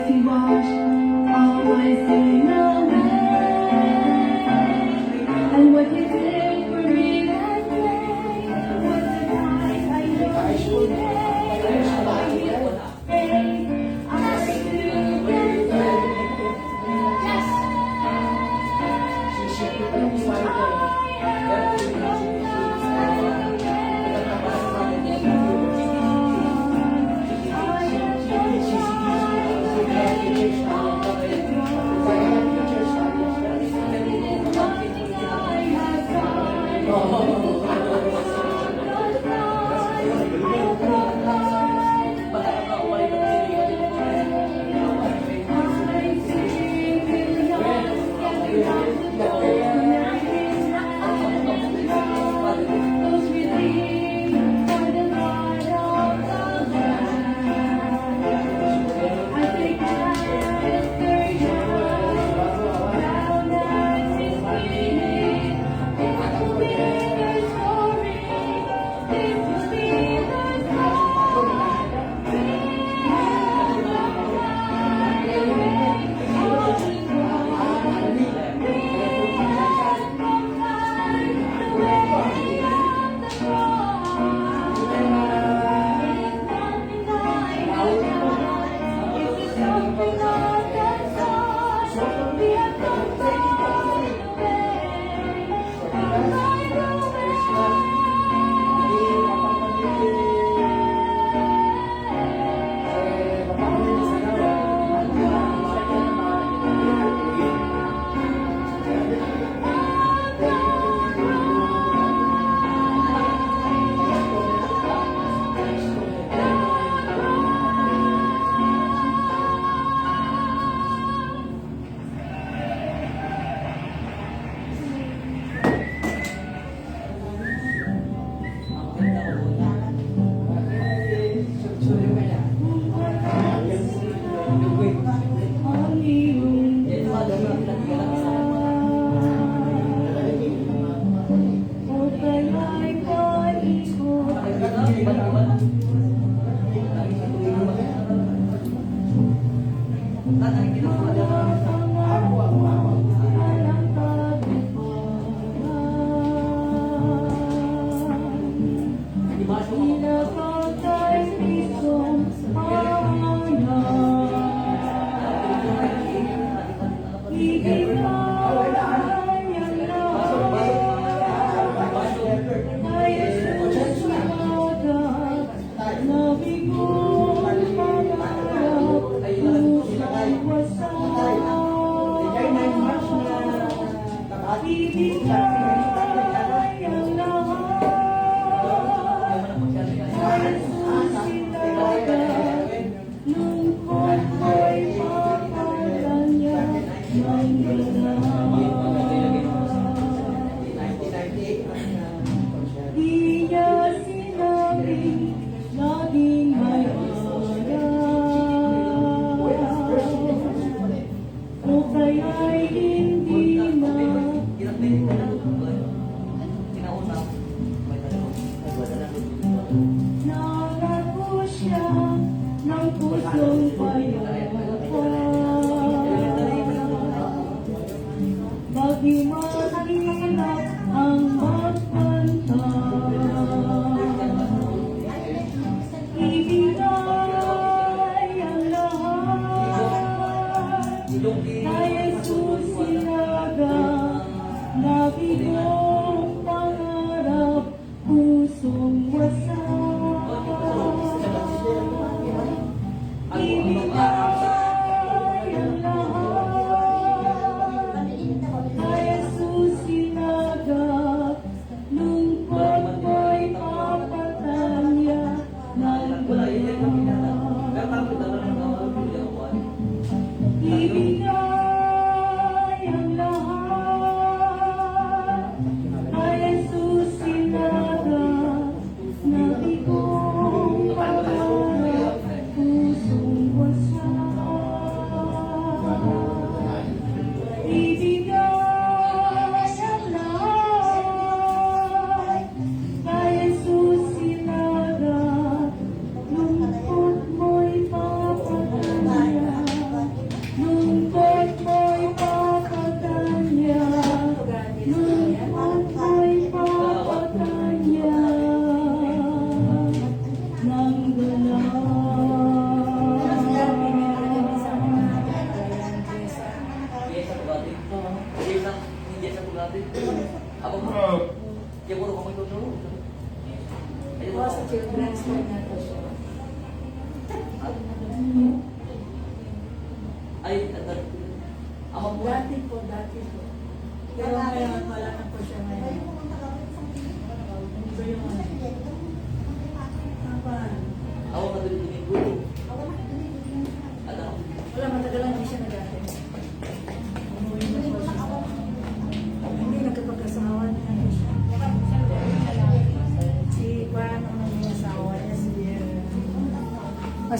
mercy wash all my sin away. And what you did for me that day was the price I know you paid. I still can say, yes,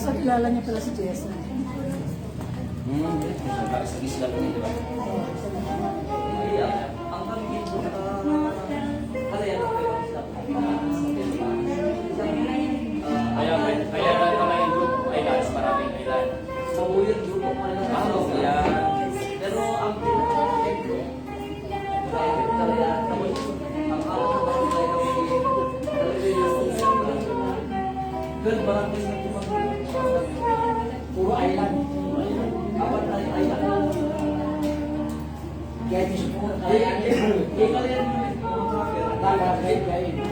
So, kilala niya pala si Jessa. Sa isla ko di ba? Ang kami dito kaya na pala yung group islands, maraming island. Mabuyot grupo pa rin kaya pero ang puro island. Apat na island. Kaya gusto ko kaya kalian barangay kaya ito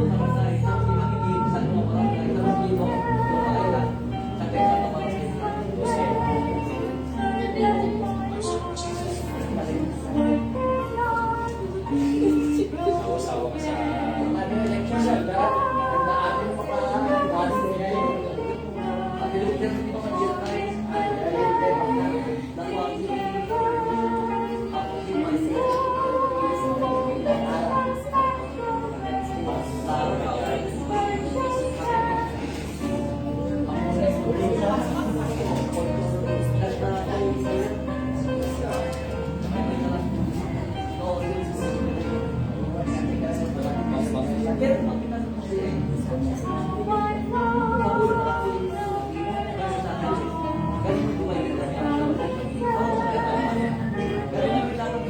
naman sa isang pinakikita sa mga barangay na dito puro island. Sa kaya sa mga sawa ka sa election sa nandaan mo pa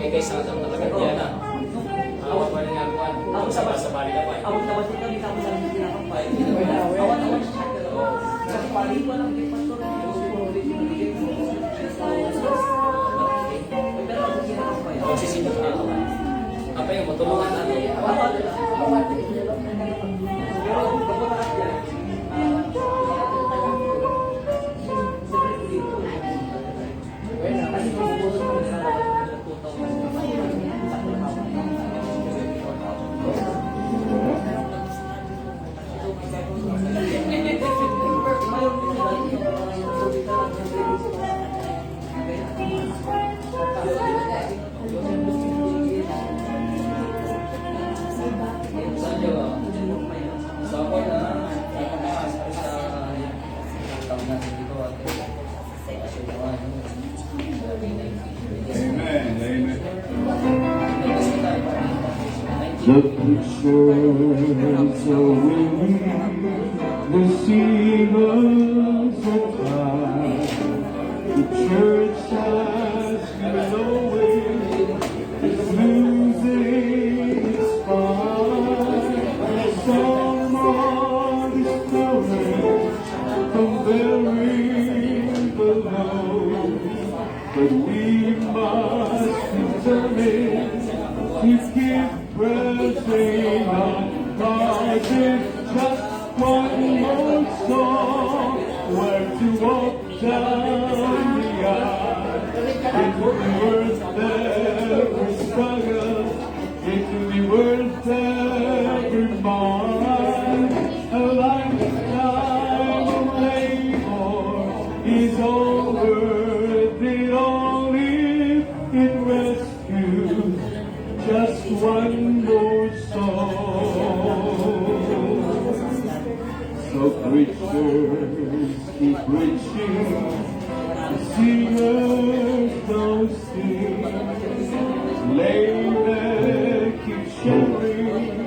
guys, ang talaga yan na. Awat ba rin ang kuwan? Awat sa bali ka pa. Awat na ba ito kami kami sa mga pinakampay? Awat siya. Sa pali ko lang din pastor. Awat sisimot na ako. Apa yung matulungan natin? Awat. Pero kapag yan. Kasi kung bubuso ko na The pictures are winning, the singers are crying, the church has been away, it's losing its fire. Someone is coming from very below, but we must determine to keep pressing on, 'cause it's just one more song where to walk down the aisle. It will be worth every struggle, it will be worth every mile. A lifetime of labor is all worth it, only if it rescues just one more song. So preachers keep preaching, the singers don't sing. Laymen keep sharing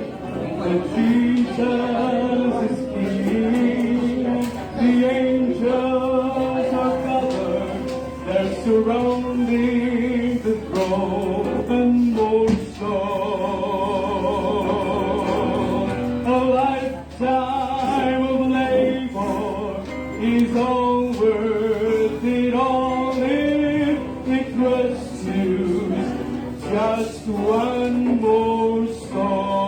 that Jesus is King. The angels are gathered, they're surrounding the throne. And more a lifetime of labor is all worth it, all if it rescues just one more song.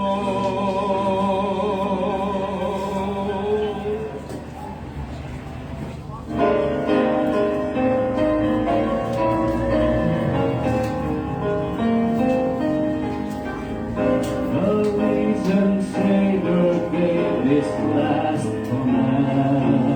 Savior gave this last command.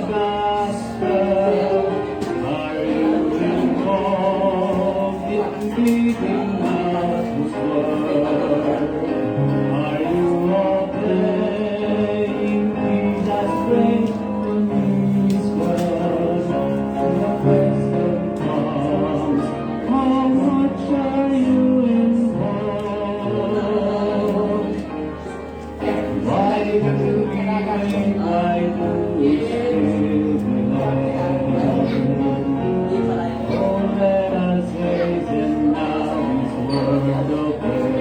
gospel? Are you involved in living out His word? Are you obeying Jesus' great His word? The question comes, how much are you involved? Why do we wait? Why do we still belong? Oh, let us raise Him now, His word open,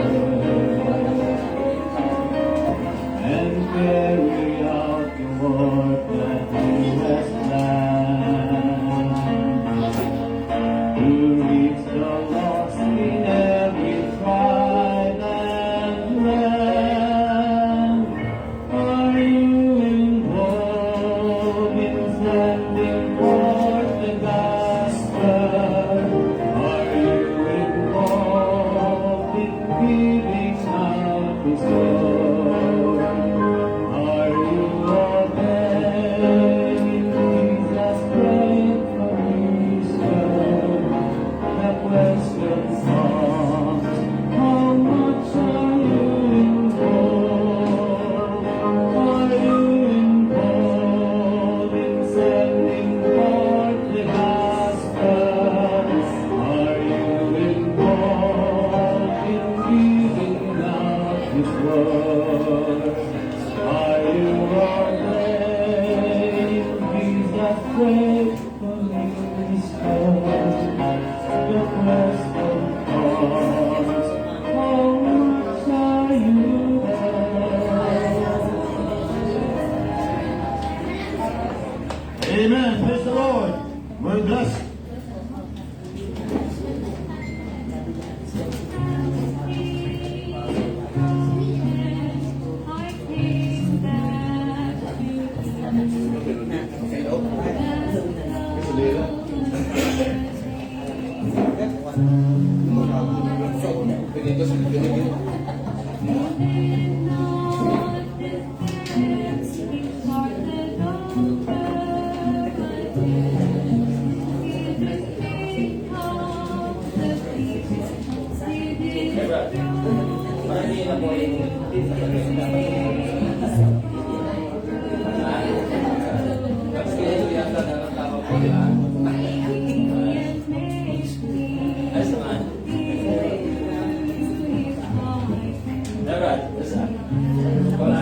and carry out the work that He has planned. To reach the lost in every tribe and land. Are you involved in sending forth the gospel? Are you involved in giving out His word? Are you obeying Jesus' great commission? The question comes, how much are you involved? Are you involved in sending forth the gospel? Are you involved in giving out His word? Are you obeying Jesus' great commission? The question comes, how much are you there? Amen. Praise the Lord. We're blessed. I think that Brad, parang hindi na po yung kasi ito yata na tama po nila. Ayos naman. Brad, basta. Wala.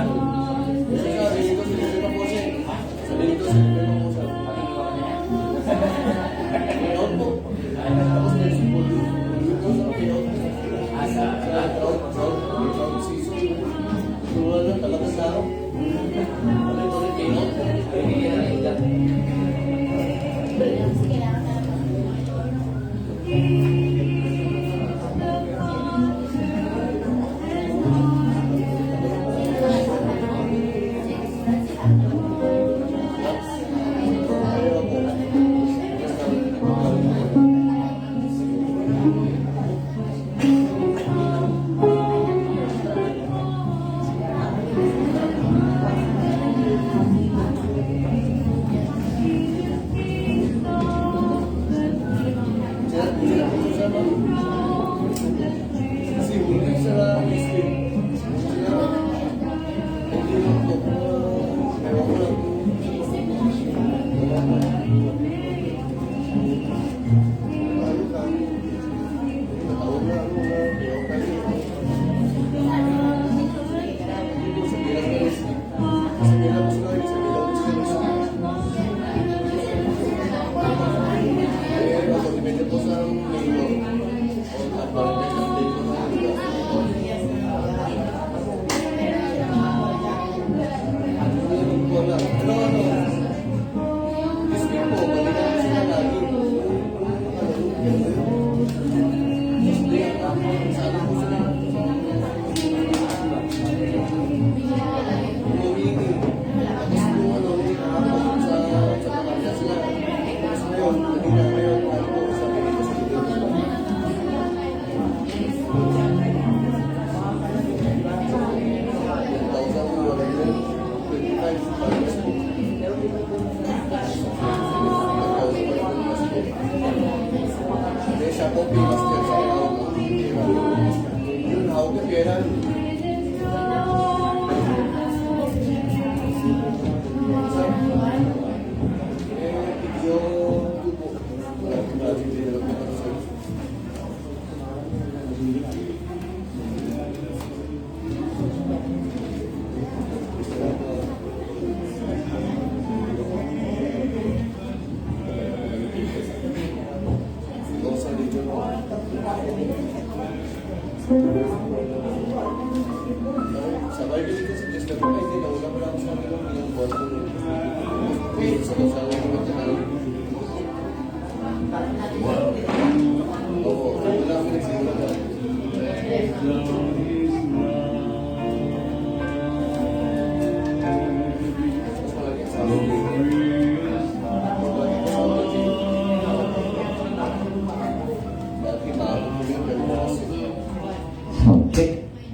Okay.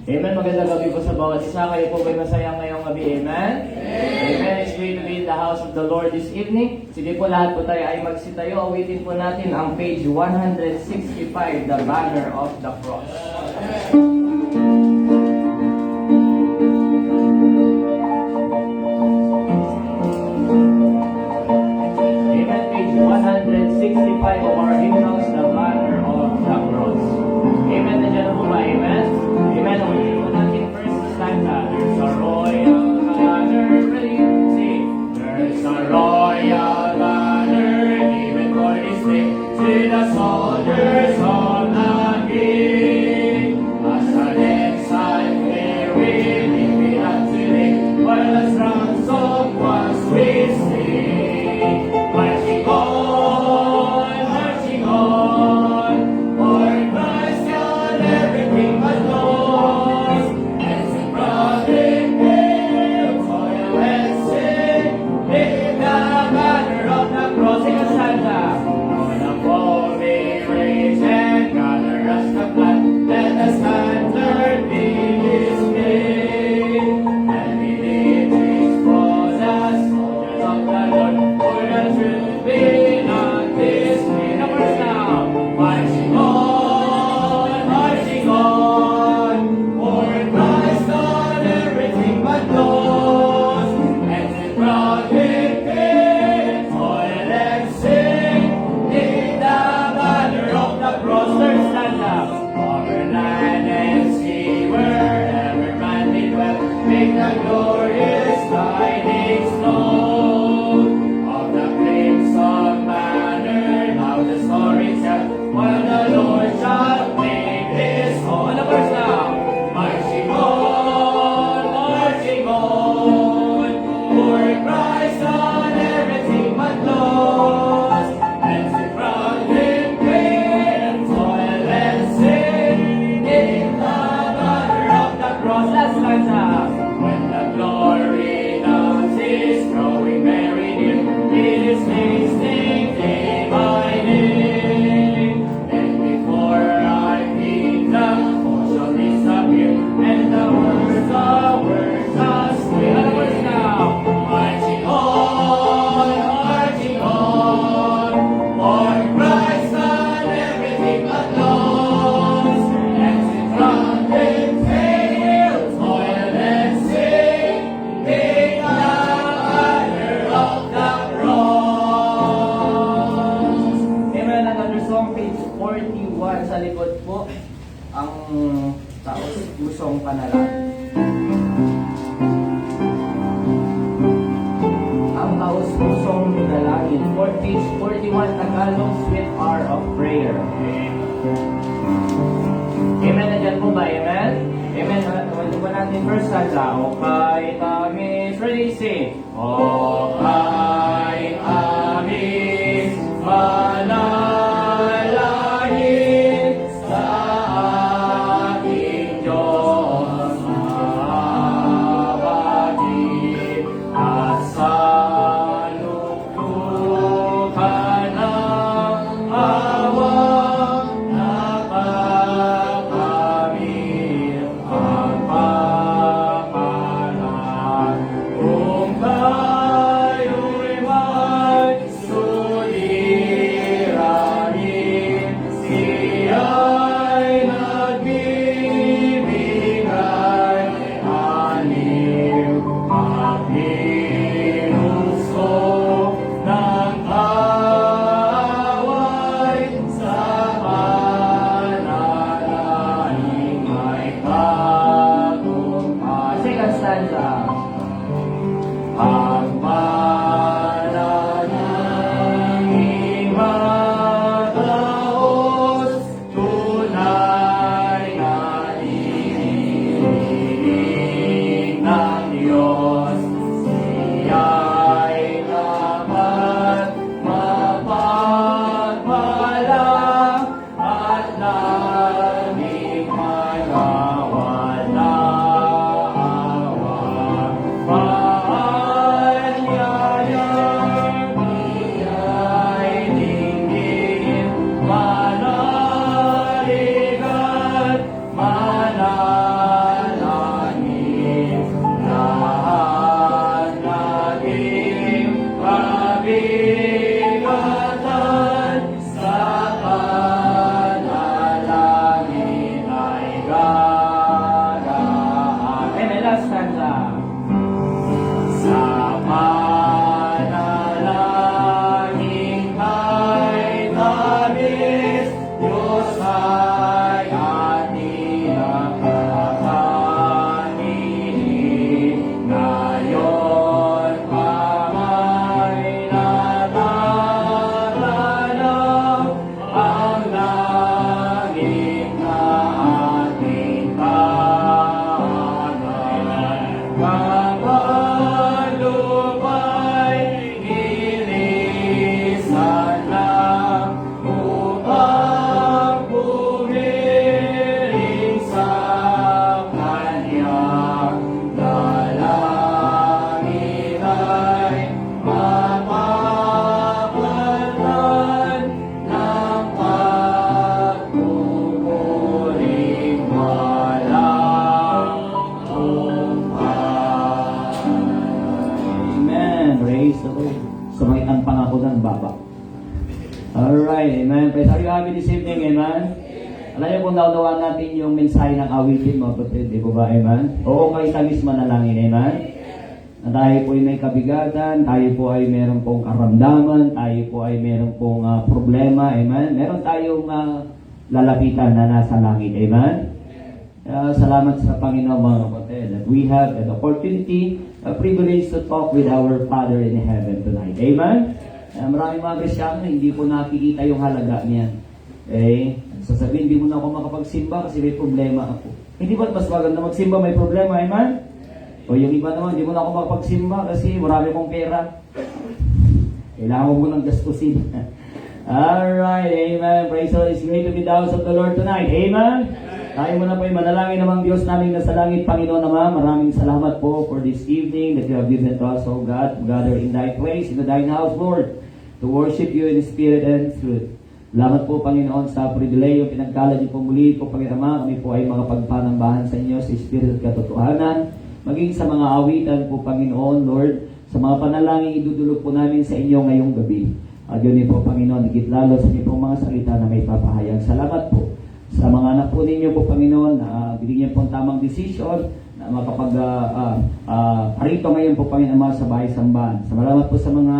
Amen. Magandang gabi po sa bawat isa. Kayo po ba'y masaya ngayong gabi? Amen? Amen. It's great to be in the house of the Lord this evening. Sige po, lahat po tayo ay magsitayo. Awitin po natin ang page 165, the banner of the cross. Amen. Page 165 of our hymnals, the banner of the cross. Amen. Nandiyan na po ba? Amen? Amen. Awitin po natin first stanza. There's a royal banner ready. See, there's a royal banner even for this day. To the soldiers of the king. As an exile there will be up today. While the strong song was we sing. Marching on, for Christ got everything but lost. And sing brother, hail, toil and sing, lift the banner of the cross. Sing a stanza. On the foe may rage and gather us the flag, let the standard be displayed. And we lift his cause as soldiers of the Lord, for the truth be not dismayed. Numbers now. Marching on, for Christ got everything but lost. And sing proud with faith, toil and sing, lift the banner of the cross. Third stanza. Over land and sea, wherever man may dwell, make the glorious tidings known. Of the crimson banner, now the story tells, while the Lord shall make his home. Ano verse now? Marching on, for Christ on everything but lost. And sing proud with faith, toil and sing, in the banner of the cross. Last stanza. When the glory dance is growing very near, it is tasting day by day. And before our kingdom, all shall disappear, and the words shall sway. Ano words now? Marching on, for Christ on everything but lost. And sing proud with hail, toil and sing, in the banner of the cross. Amen. Another song, page 41 sa likod po, ang taos pusong panalangin. Ang taos pusong panalangin. For page 41, Tagalog Sweet Hour of Prayer. Amen. Nandiyan po ba? Amen? Amen. Tuwalito ba natin first stanza? O kay tamis, ready, sing. O kay tamis, manalangin sa ating Diyos mabagin at sa luklukan ng awang napakamit ang pamahalaan. Kung tayo'y Sumakit ang pangako ng baba. Alright, amen. Praise, are you happy this evening, amen? Alam niyo kung naunawaan natin yung mensahe ng awitin, mga kapatid, di ba, amen? Oo, kayo tamis manalangin, amen? Na tayo po ay may kabigatan, tayo po ay meron pong karamdaman, tayo po ay meron pong problema, amen? Meron tayong lalapitan na nasa langit, amen? Salamat sa Panginoon, mga kapatid, that we have an opportunity, a privilege to talk with our Father in heaven tonight, amen? Maraming mga Kristyano, hindi po nakikita yung halaga niyan. Okay? Sasabihin, hindi mo na ako makapagsimba kasi may problema ako. Hindi ba mas maganda magsimba, may problema, amen? O yung iba naman, hindi mo na ako makapagsimba kasi marami kong pera. Kailangan mo nang gastusin. Alright, amen. Praise the Lord. It's great to be the house of the Lord tonight. Amen? Tayo muna po yung manalangin namang Diyos namin na sa langit, Panginoon naman. Maraming salamat po for this evening that you have given to us, O God, to gather in Thy place, in the Thine house, Lord, to worship You in spirit and truth. Salamat po, Panginoon, sa pribileyo, pinagkalad niyo po muli po, Panginoon, kami po ay makapagpanambahan sa inyo sa Espiritu at katotohanan, maging sa mga awitan po, Panginoon, Lord, sa mga panalangin idudulog po namin sa inyo ngayong gabi. At yun po, Panginoon, higit lalo sa inyo pong mga salita na may papahayag. Salamat po sa mga anak po ninyo po, Panginoon, na binigyan po ang tamang decision na parito ngayon po, Panginoon, sa bahay sambahan. Salamat po sa mga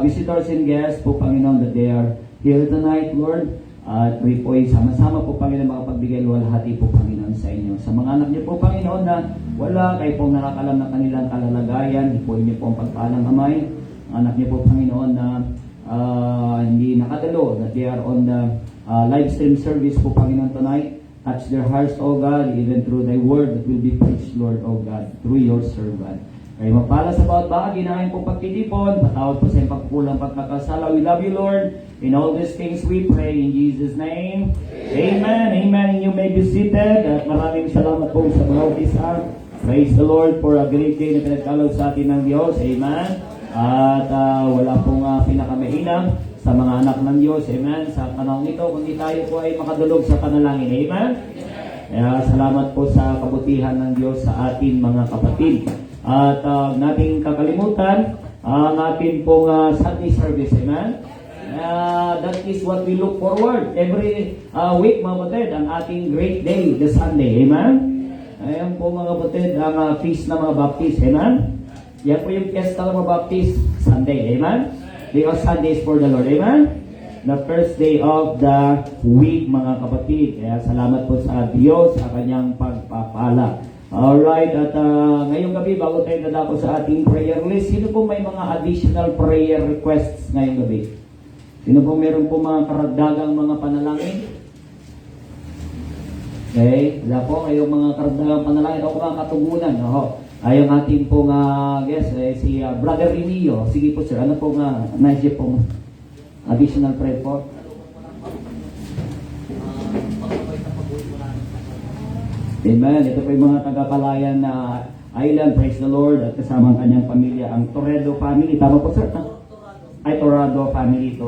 visitors and guests po, Panginoon, that they are here tonight, Lord, at we po ay sama-sama po, Panginoon, makapagbigay luwalhati po, Panginoon, sa inyo. Sa mga anak niyo po, Panginoon, na wala, kayo pong nakakalam ng kanilang kalalagayan, ipuin niyo po ang pagpaalang kamay. Ang anak niyo po, Panginoon, na hindi nakadalo, that they are on the live stream service po, Panginoon, tonight. Touch their hearts, O God, even through Thy word that will be preached, Lord, O God, through Your servant. Kayo mapala sa bawat bahagi na ngayon pong pagtitipon, patawad po sa iyong pagkukulang pagkakasala. We love You, Lord. In all these things we pray in Jesus' name. Amen. Amen. And you may be seated. At maraming salamat po sa bawat isa. Praise the Lord for a great day na pinagkaloob sa atin ng Diyos. Amen. At wala pong pinakamainam sa mga anak ng Diyos. Amen. Sa panahon ito, kundi tayo po ay makadulog sa panalangin. Amen. Kaya salamat po sa kabutihan ng Diyos sa atin, mga kapatid. At nating kakalimutan ang ating pong Sunday service, amen? That is what we look forward every week, mga kapatid, ang ating great day, the Sunday, amen? Ayan po, mga kapatid, ang feast ng mga Baptist, amen? Yan po yung fiesta ng mga Baptist, Sunday, amen? Because Sunday is for the Lord, amen? The first day of the week, mga kapatid. Kaya salamat po sa Diyos sa kanyang pagpapala. Alright, at ngayong gabi, bago tayo dadako sa ating prayer list, sino po may mga additional prayer requests ngayong gabi? Sino po meron po mga karagdagang mga panalangin? Okay, wala po ngayong mga karagdagang panalangin o mga katugunan. Ay ang ating pong guest, si Brother Emilio. Sige po sir, ano po nice po additional prayer po? Amen. Ito po yung mga taga-Palayan na Island, praise the Lord, at kasama ang kanyang pamilya, ang Torredo family. Tama po, sir? Ay, Torrado family.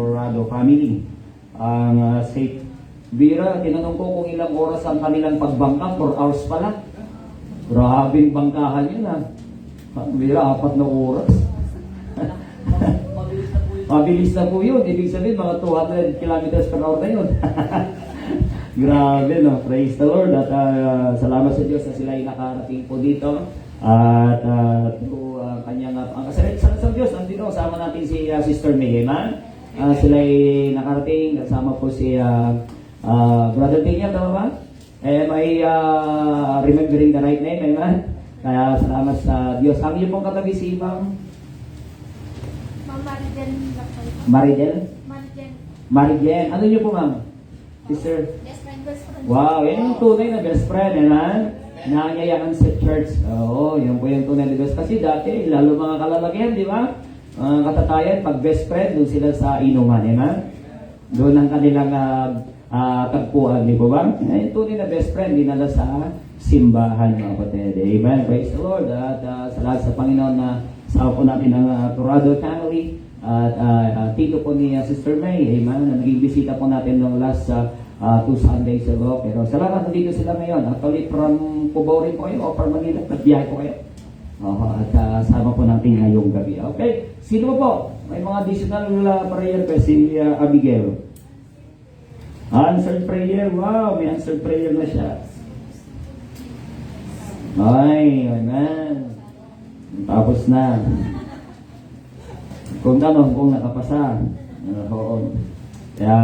Ang Saint Vera, tinanong ko kung ilang oras ang kanilang pagbangka, 4 hours pala. Grabing bangkahan yun, ha? Vera, 4 na oras. Mabilis na po yun. Ibig sabihin, mga 200 kilometers per hour na yun. Grabe, no? Praise the Lord. At salamat sa Diyos na sila ay nakarating po dito. At kanyang ang kasalanan sa Diyos, andito, kasama natin si Sister May, amen? Sila ay nakarating, kasama po si Brother Tingya, tama ba? Am I remembering the right name, amen? Kaya salamat sa Diyos. Ang iyo pong katabi si Ibang? Marijen. Ano niyo po, ma'am? Sister? Best friend. Wow, yan yung tunay na best friend, amen? Nanganyayakan sa church. Oo, yan po yung tunay na best. Kasi dati, lalo mga kalalakihan, di ba? Mga katatayan, pag best friend, doon sila sa inuman, amen? Doon ang kanilang tagpuan, di ba ba? Yan yung tunay na best friend, dinala sa simbahan, mga kapatid. Amen? Praise the Lord. At salamat sa Panginoon na sa po natin ang Torrado family. At tito po ni Sister May, amen, na naging bisita po natin noong last 2 Sundays ago. Pero salamat, nandito sila ngayon. Actually, from Cubao rin po kayo o from Manila, nagbiyahe po kayo. At sama po natin ngayong gabi. Okay, sino po? May mga additional prayer pa si Abigail. Answered prayer. Wow, may answered prayer na siya. Ay, amen. Tapos na. Kung nakapasa. Oo. Kaya,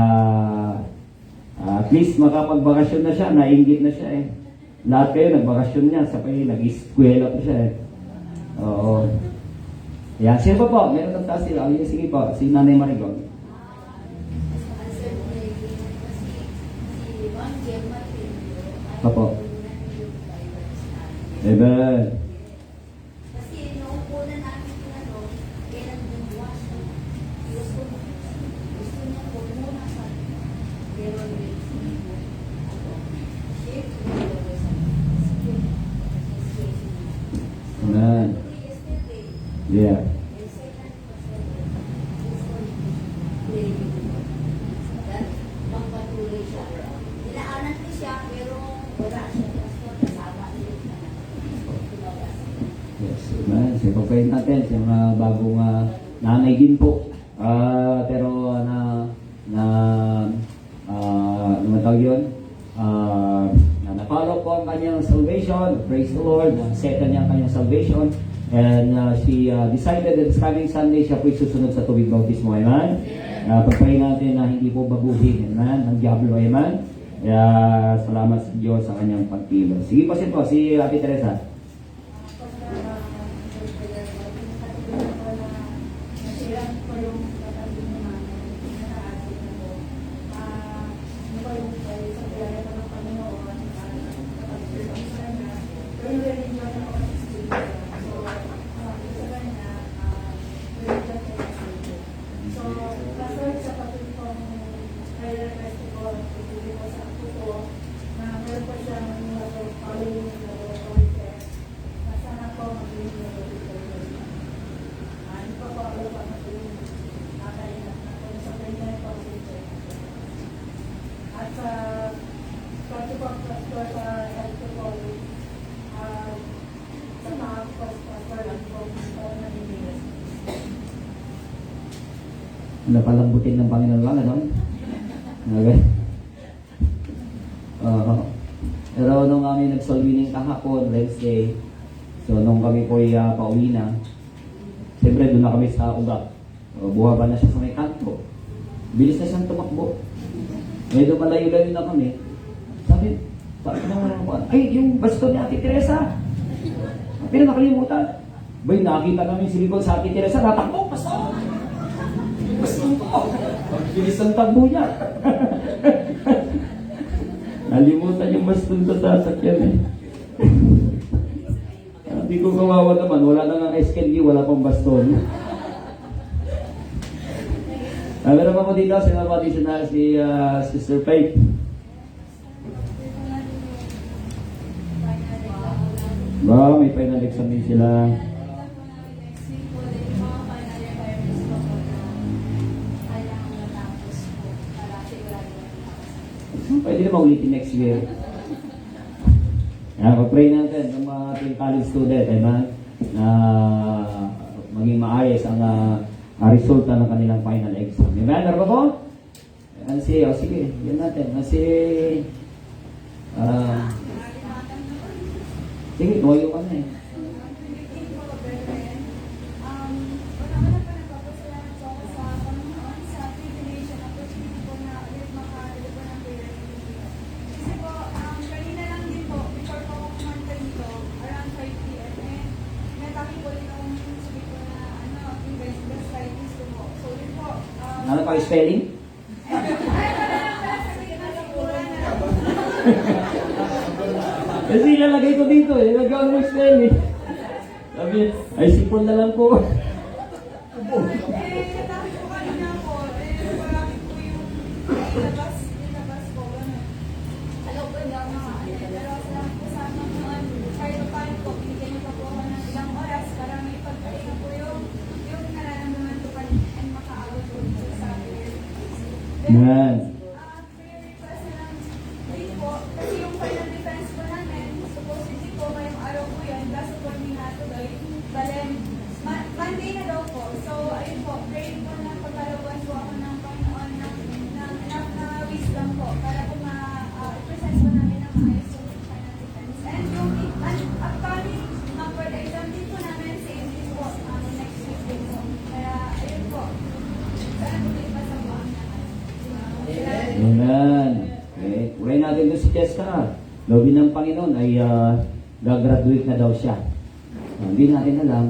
at least makapagbakasyon na siya, nainggit na siya eh. Lahat kayo nagbakasyon niya, sa kayo nag-eskwela pa siya eh. Oo. Yan, sino pa po? Meron ng taas sila. Sige po, si Nanay Marigon. Apo. Amen. Kasi noong una namin kailan bumuwas. Gusto niya po muna sa pero Amen. Yeah. magpatuloy siya. Dinaanan ko siya pero wala siya. Kasama niya. Yes, amen. So, pagkain natin sa mga bagong nanay din po. Pero namatawag yun? Na-follow po ang kanyang salvation. Praise the Lord. Na-set niya ang kanyang salvation. And she decided that this coming Sunday siya po susunod sa tubig bautismo. Amen? Pagpahin natin na hindi po baguhin. Amen? Ang Diablo. Amen? Kaya salamat sa Diyos sa kanyang pagpilo. Sige po si Ate Teresa. Napalambutin ng Panginoon lang, ano? Okay. Pero nung kami nag-solvining kahapon, Wednesday, so nung kami po pauwi na, siyempre doon na kami sa ugat. Buhaba na siya sa may kanto. Bilis na siyang tumakbo. Medyo malayo-layo na kami. Sabi naman ako, ay, yung baston ni Ate Teresa. Pero nakalimutan. Bay, nakita namin si Nicole sa Ate Teresa, natakbo, baston! Baston ko! Ang bilis ang takbo niya. Nalimutan yung baston sa sasakyan eh. Hindi ko kawawa naman, wala na nga SKD, wala pang baston. Meron pa po dito, sinamati siya na si Sister Faith. Ba, may final exam din sila. Pwede na maulitin next year. Pag-pray natin ng mga ating college student, na maging maayos ang resulta ng kanilang final exam. Amen? Ano ba po? Sige, yan natin. Sige, tuwayo ka na eh. Ano pa spelling? Kasi ilalagay ko dito eh. Nagawin mo spelling. Sabi, ay sipon na lang po. Man. Kasi yung final defense po namin, supposedly po ngayong araw po yan, kaso po hindi natin Monday na daw po. So, ayun po, pray Amen. Okay. Pray natin doon si Jessica. Lobby ng Panginoon ay gagraduate na daw siya. Hindi natin alam.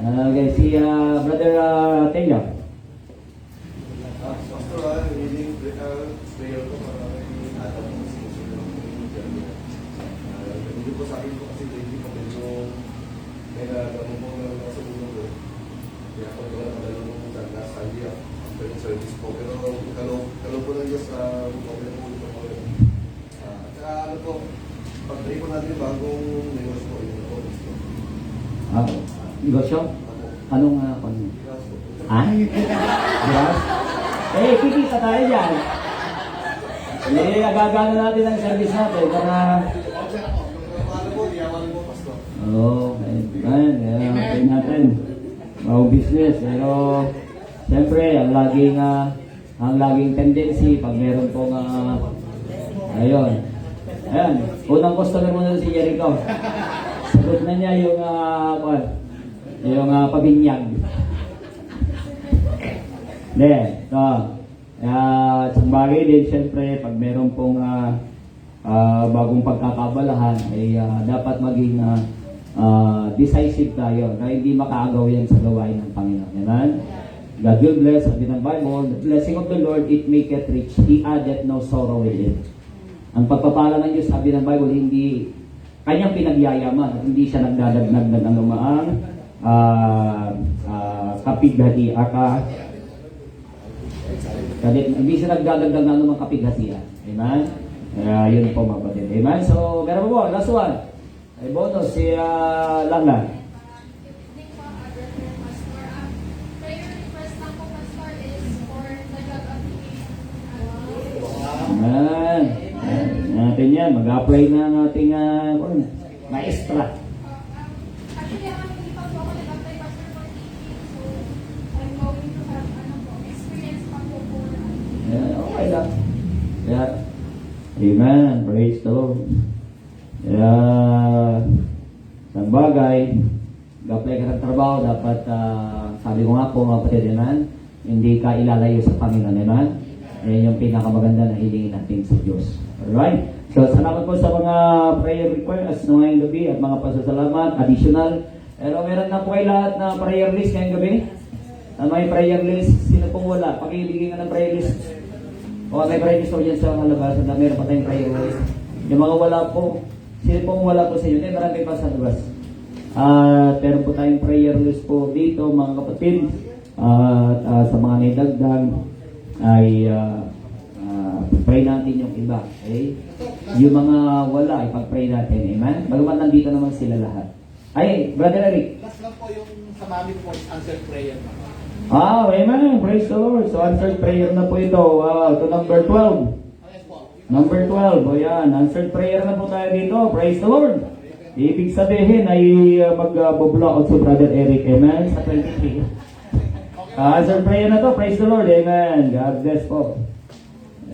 Okay, si Brother Teo. Pastor, reading prayer ko para kay Adam mo sa susunod ng interview. Hindi po sa akin po kasi lately po medyo may nagamo po na sa ulo ko. Kaya ako ko na madalo mo sa last idea after yung service po. Pero kalo po lang Diyos sa problem po ito po. At saka ano po, pag-pray po natin bagong negosyo po yun po. Negosyo? Ako. Anong Grass po. Yes? Kikita tayo dyan. Agagano natin ang service natin para... Paano po, diyawan po, Pastor. Okay. Okay natin. Wow, business. Pero, siyempre, ang laging tendency, pag meron pong, ayun. Ayan, unang customer mo na si Jericho. Sagot na niya yung, pabinyag. Isang bagay din, siyempre, pag meron pong bagong pagkakabalahan, ay dapat maging decisive tayo na hindi makaagaw yan sa gawain ng Panginoon. Amen? God will bless, sabi ng Bible, the blessing of the Lord, it maketh rich, He addeth no sorrow with it. Ang pagpapala ng Diyos, sabi ng Bible, hindi kanyang pinagyayaman at hindi siya nagdadagdag ng anumaang kapighati, hindi siya nagdadagdag ng anumang kapighatian. Amen? Yun po mga kapatid. Amen? So, meron po, last one. Ay bonus, si Langlan. Prayer request lang po, Pastor, is for the job application. Amen. Natin yan. Mag-apply na ang ating maestra. Actually, hindi pa po ako nag-apply, Pastor, for teaching. So, I'm going to have, experience pa po po. Okay lang. Yeah. Amen. Praise the Lord. Sa bagay, mag-apply ka ng trabaho, dapat, sabi ko nga po mga kapatid, amen, hindi ka ilalayo sa Panginoon, amen? Yan yung pinakamaganda na hilingin natin sa Diyos. Alright? So, salamat po sa mga prayer requests no, ngayong gabi at mga pasasalamat, additional. Pero meron na po kayo lahat na prayer list ngayong gabi. May prayer list, sino pong wala? Pakibigyan ka ng prayer list. O may prayer list o dyan sa labas, na meron pa tayong prayer list. Yung mga wala po, sino pong wala po sa inyo? Marami pa sa labas. Meron po tayong prayer list po dito mga kapatid. Sa mga naidagdag ay pray natin yung iba. Okay? Yung mga wala, ipag-pray natin. Amen? Bagamat nandito naman sila lahat. Ay, Brother Eric. Last lang po yung sa mami po, answered prayer. Amen. Praise the Lord. So, answered prayer na po ito. Ito number 12. Yes po. Number 12. O yan, answered prayer na po tayo dito. Praise the Lord. Ibig sabihin ay mag-block out si Brother Eric. Amen? Sa 23. Answered prayer na to. Praise the Lord. Amen. God bless po.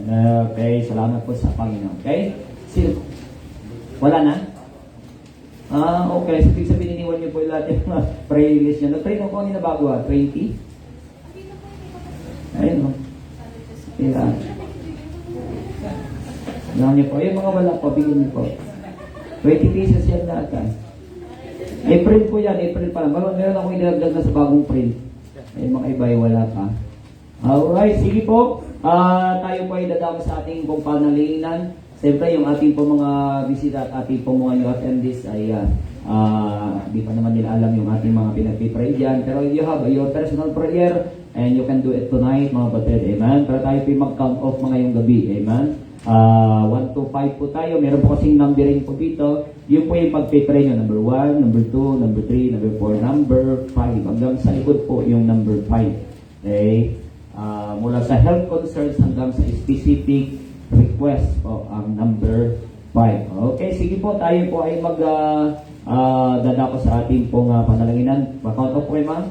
Okay, salamat po sa Panginoon. Okay? Sino? Wala na? Okay. So, ibig sabihin, iniwan niyo po yung lahat yung prayer list niya. Nag-pray mo po kanina bago 20? Ayun o. Yeah. Alam niyo po. Yung mga wala po, bigyan niyo po. 20 pieces yan lahat. April po yan. April pa lang. Meron akong idagdag na sa bagong print. Ay, mga iba ay wala pa. Alright, sige po. Tayo po ay dadako sa ating pong panalangin. Siyempre, yung ating po mga bisita at ating po mga new attendees ay di pa naman nila alam yung ating mga pinag-pray dyan. Pero you have your personal prayer and you can do it tonight, mga batid. Amen? Pero tayo po mag-count off mga yung gabi. Amen? 1 to 5 po tayo. Meron po kasing numbering po dito. Yun po yung pag-pray nyo. Number 1, number 2, number 3, number 4, number 5. Hanggang sa likod po yung number 5. Okay? Mula sa health concerns hanggang sa specific request po ang number 5. Okay, sige po. Tayo po ay dadako sa ating pong panalanginan. Pa-count off po kayo, ma'am.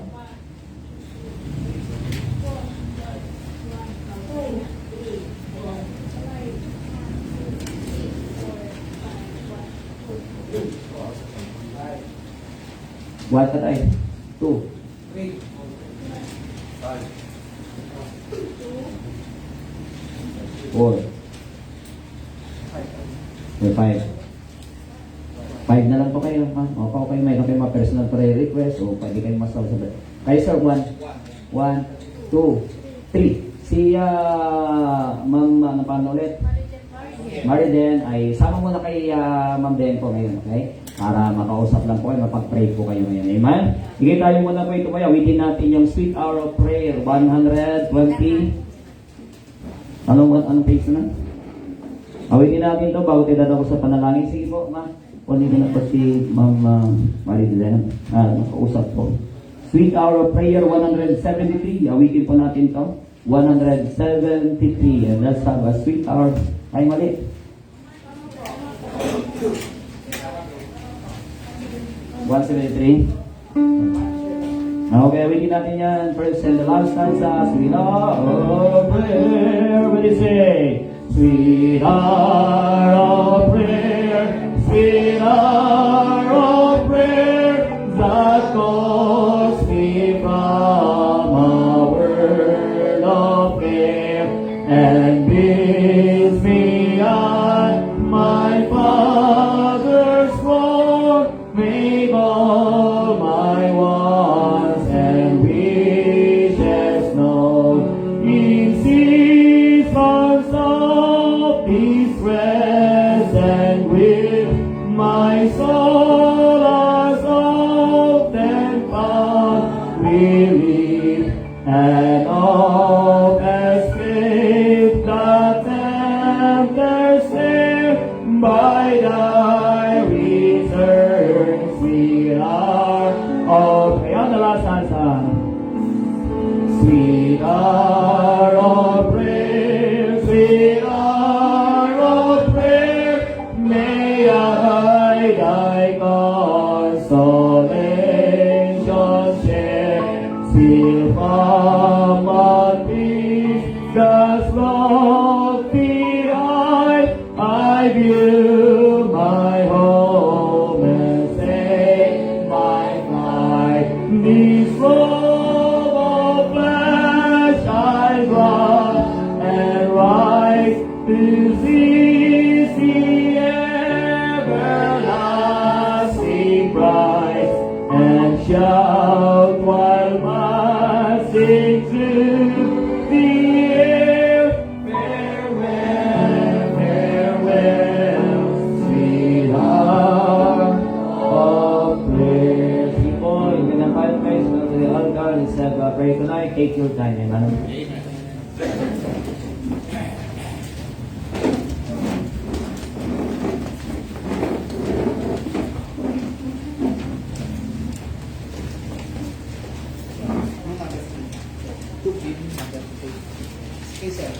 What ka tayo? 2. 5. 4. 5. 5 na lang po kayo. Ha? O, kayo mayroon kayo mga personal prayer request o pwede kayong masawasabay. Kayo sir, 1, 2, 3. Si Ma'am, ano pa ulit? Mariden ay sama muna kay Ma'am Den po ngayon, okay? Para makausap lang po kayo, mapag-pray po kayo ngayon. Amen? Higay tayo muna po ito kaya. Awitin natin yung Sweet Hour of Prayer, 120. Anong page na? Awitin natin ito bago tayo dadako sa panalangin. Sige po, ma. Kunin ko na po si Ma'am Mariden. Makausap po. Sweet Hour of Prayer, 173. Awitin po natin ito. 173. And let's have a sweet hour. Ay, mali. Okay, waiting natin yan. First and the last stanza. Sweet hour of prayer. What do you say? Sweet hour of prayer. Sweet hour of prayer. That calls me from a world of care and bids me on my Father's throne, make all my wants and wishes known in seasons of distress, and with my soul as often found weary and of escape the tempter snare, by thy return, sweet hour of prayer. The last stanza. Sweet hour of prayer, sweet hour of prayer, may I thy consolation share, still from a peace does love behind, I view my home and say my flight, this love of flesh I love and rise to seize the everlasting prize, and shout while passing through the air, farewell, farewell, sweet hour of prayer. People, you can invite guys to the altar and say, pray tonight. Take your time, amen. Okay, sir.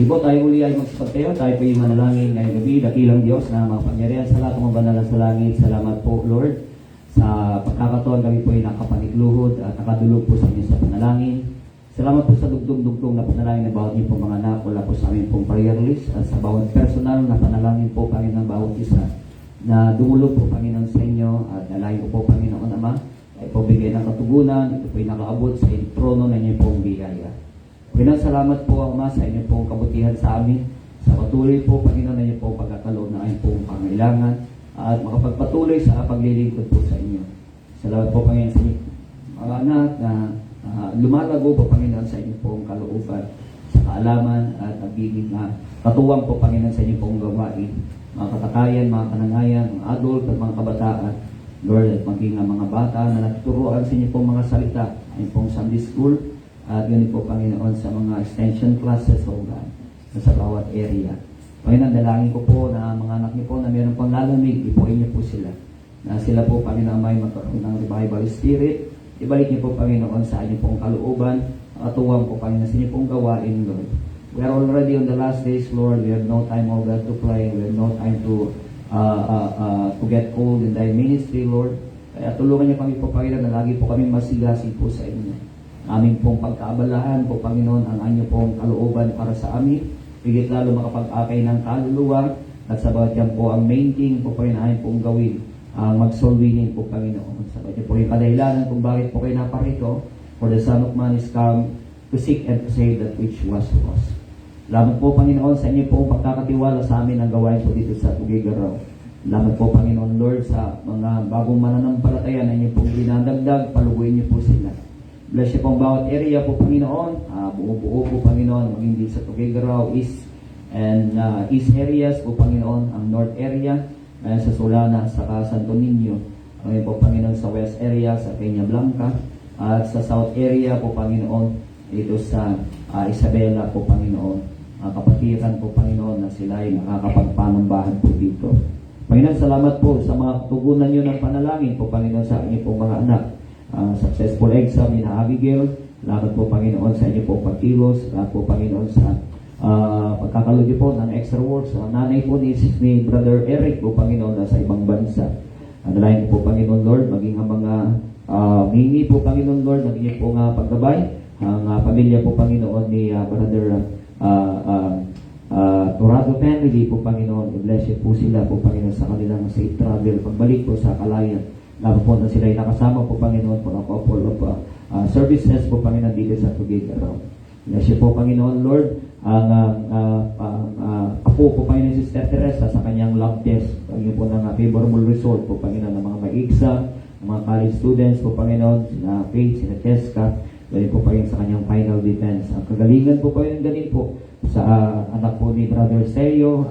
Di po tayo uli ay magsipagtayo, tayo po yung manalangin ngayong gabi, dakilang Diyos na makapangyarihan sa lahat ng mga banal sa langit. Salamat po, Lord, sa pagkakataon kami po ay nakapanikluhod at nakadulog po sa inyo sa panalangin. Salamat po sa dugtong-dugtong na panalangin ng bawat niyo po mga anak, wala po sa amin pong prayer list at sa bawat personal na panalangin po, Panginoon, ng bawat isa na dumulog po, Panginoon, sa inyo at nalayo po, Panginoon Ama, ay po bigay ng katugunan, ito po ay nakaabot sa trono na inyo pong biyaya. Panginoon, salamat po, Ama, sa inyo pong kabutihan sa amin, sa patuloy po, Panginoon, na inyo pong pagkakaloon na ayun pong pangailangan at makapagpatuloy sa paglilingkod po sa inyo. Salamat po, Panginoon, sa inyo mga anak na lumalago po, Panginoon, sa inyo pong kalooban, sa kaalaman at nagiging katuwang po, Panginoon, sa inyo pong gawain, mga katakayan, mga kananayan, mga adult at mga kabataan, Lord, at maging mga bata na natuturuan sa inyo pong mga salita, ayun pong Sunday School, at yun po, Panginoon, sa mga extension classes, o God, sa bawat area. Panginoon, dalangin ko po na mga anak niyo po na meron pang lalamig, ipuin niyo po sila. Na sila po, Panginoon, may magkaroon ng revival spirit. Ibalik niyo po, Panginoon, sa inyo pong kalooban. Katuwang po, Panginoon, sa inyo pong gawain, Lord. We are already on the last days, Lord. We have no time, O God, to play. We have no time to get old in thy ministry, Lord. Kaya tulungan niyo kami po, Panginoon, na lagi po kami masigasig po sa inyo. Aming pong pagkaabalahan po, Panginoon, ang inyo pong kalooban para sa amin. Higit lalo makapag-akay ng kaluluwa at sa bawat yan po ang main thing po, Panginoon, pong gawin. Mag-soul-winning po, Panginoon. Sa bawat yan po yung kadahilanan kung bakit po kayo naparito. For the Son of Man is come to seek and to save that which was lost. Salamat po, Panginoon, sa inyo po pagkakatiwala sa amin ang gawain po dito sa Tuguegarao. Salamat po, Panginoon Lord, sa mga bagong mananampalataya na inyo pong dinadagdag, paluguin niyo po sila. Bless niyo pong bawat area po, Panginoon. Buo-buo po, Panginoon, maging dito sa Tuguegarao, East and East areas po, Panginoon, ang North area, sa Solana, sa Santo Niño. Ngayon po, Panginoon, sa West area, sa Peña Blanca, at sa South area po, Panginoon, dito sa Isabela po, Panginoon. Kapatiran po, Panginoon, na sila ay nakakapagpanambahan po dito. Panginoon, salamat po sa mga tugunan nyo ng panalangin po, Panginoon, sa inyo pong mga anak. Successful exam ni Abigail. Salamat po, Panginoon, sa inyo pong pagkilos. Salamat po, Panginoon, sa pagkakalod nyo po ng extra works. Nanay po ni Brother Eric po, Panginoon, nasa ibang bansa. Nalayan po, Panginoon Lord, maging ang mga hingi po, Panginoon Lord, ng inyo pong paggabay. Ang pamilya po, Panginoon, ni Brother Torado family po, Panginoon. I-bless you po sila po, Panginoon, sa kanilang safe travel. Pagbalik po sa Kalayan. Lalo po na sila ay nakasama po, Panginoon, po ng couple of services po, Panginoon, dito sa Tuguegarao. Bless you po, Panginoon, Lord. Ang apo po, Panginoon, Sister Teresa sa kanyang lab test. Panginoon po ng favorable result po, Panginoon, ng mga may-exam, ng mga college students po, Panginoon, sina Faith, sina Cheska. Dahil po pa sa kanyang final defense. Ang kagalingan po pa yun galing po sa anak po ni Brother Sergio,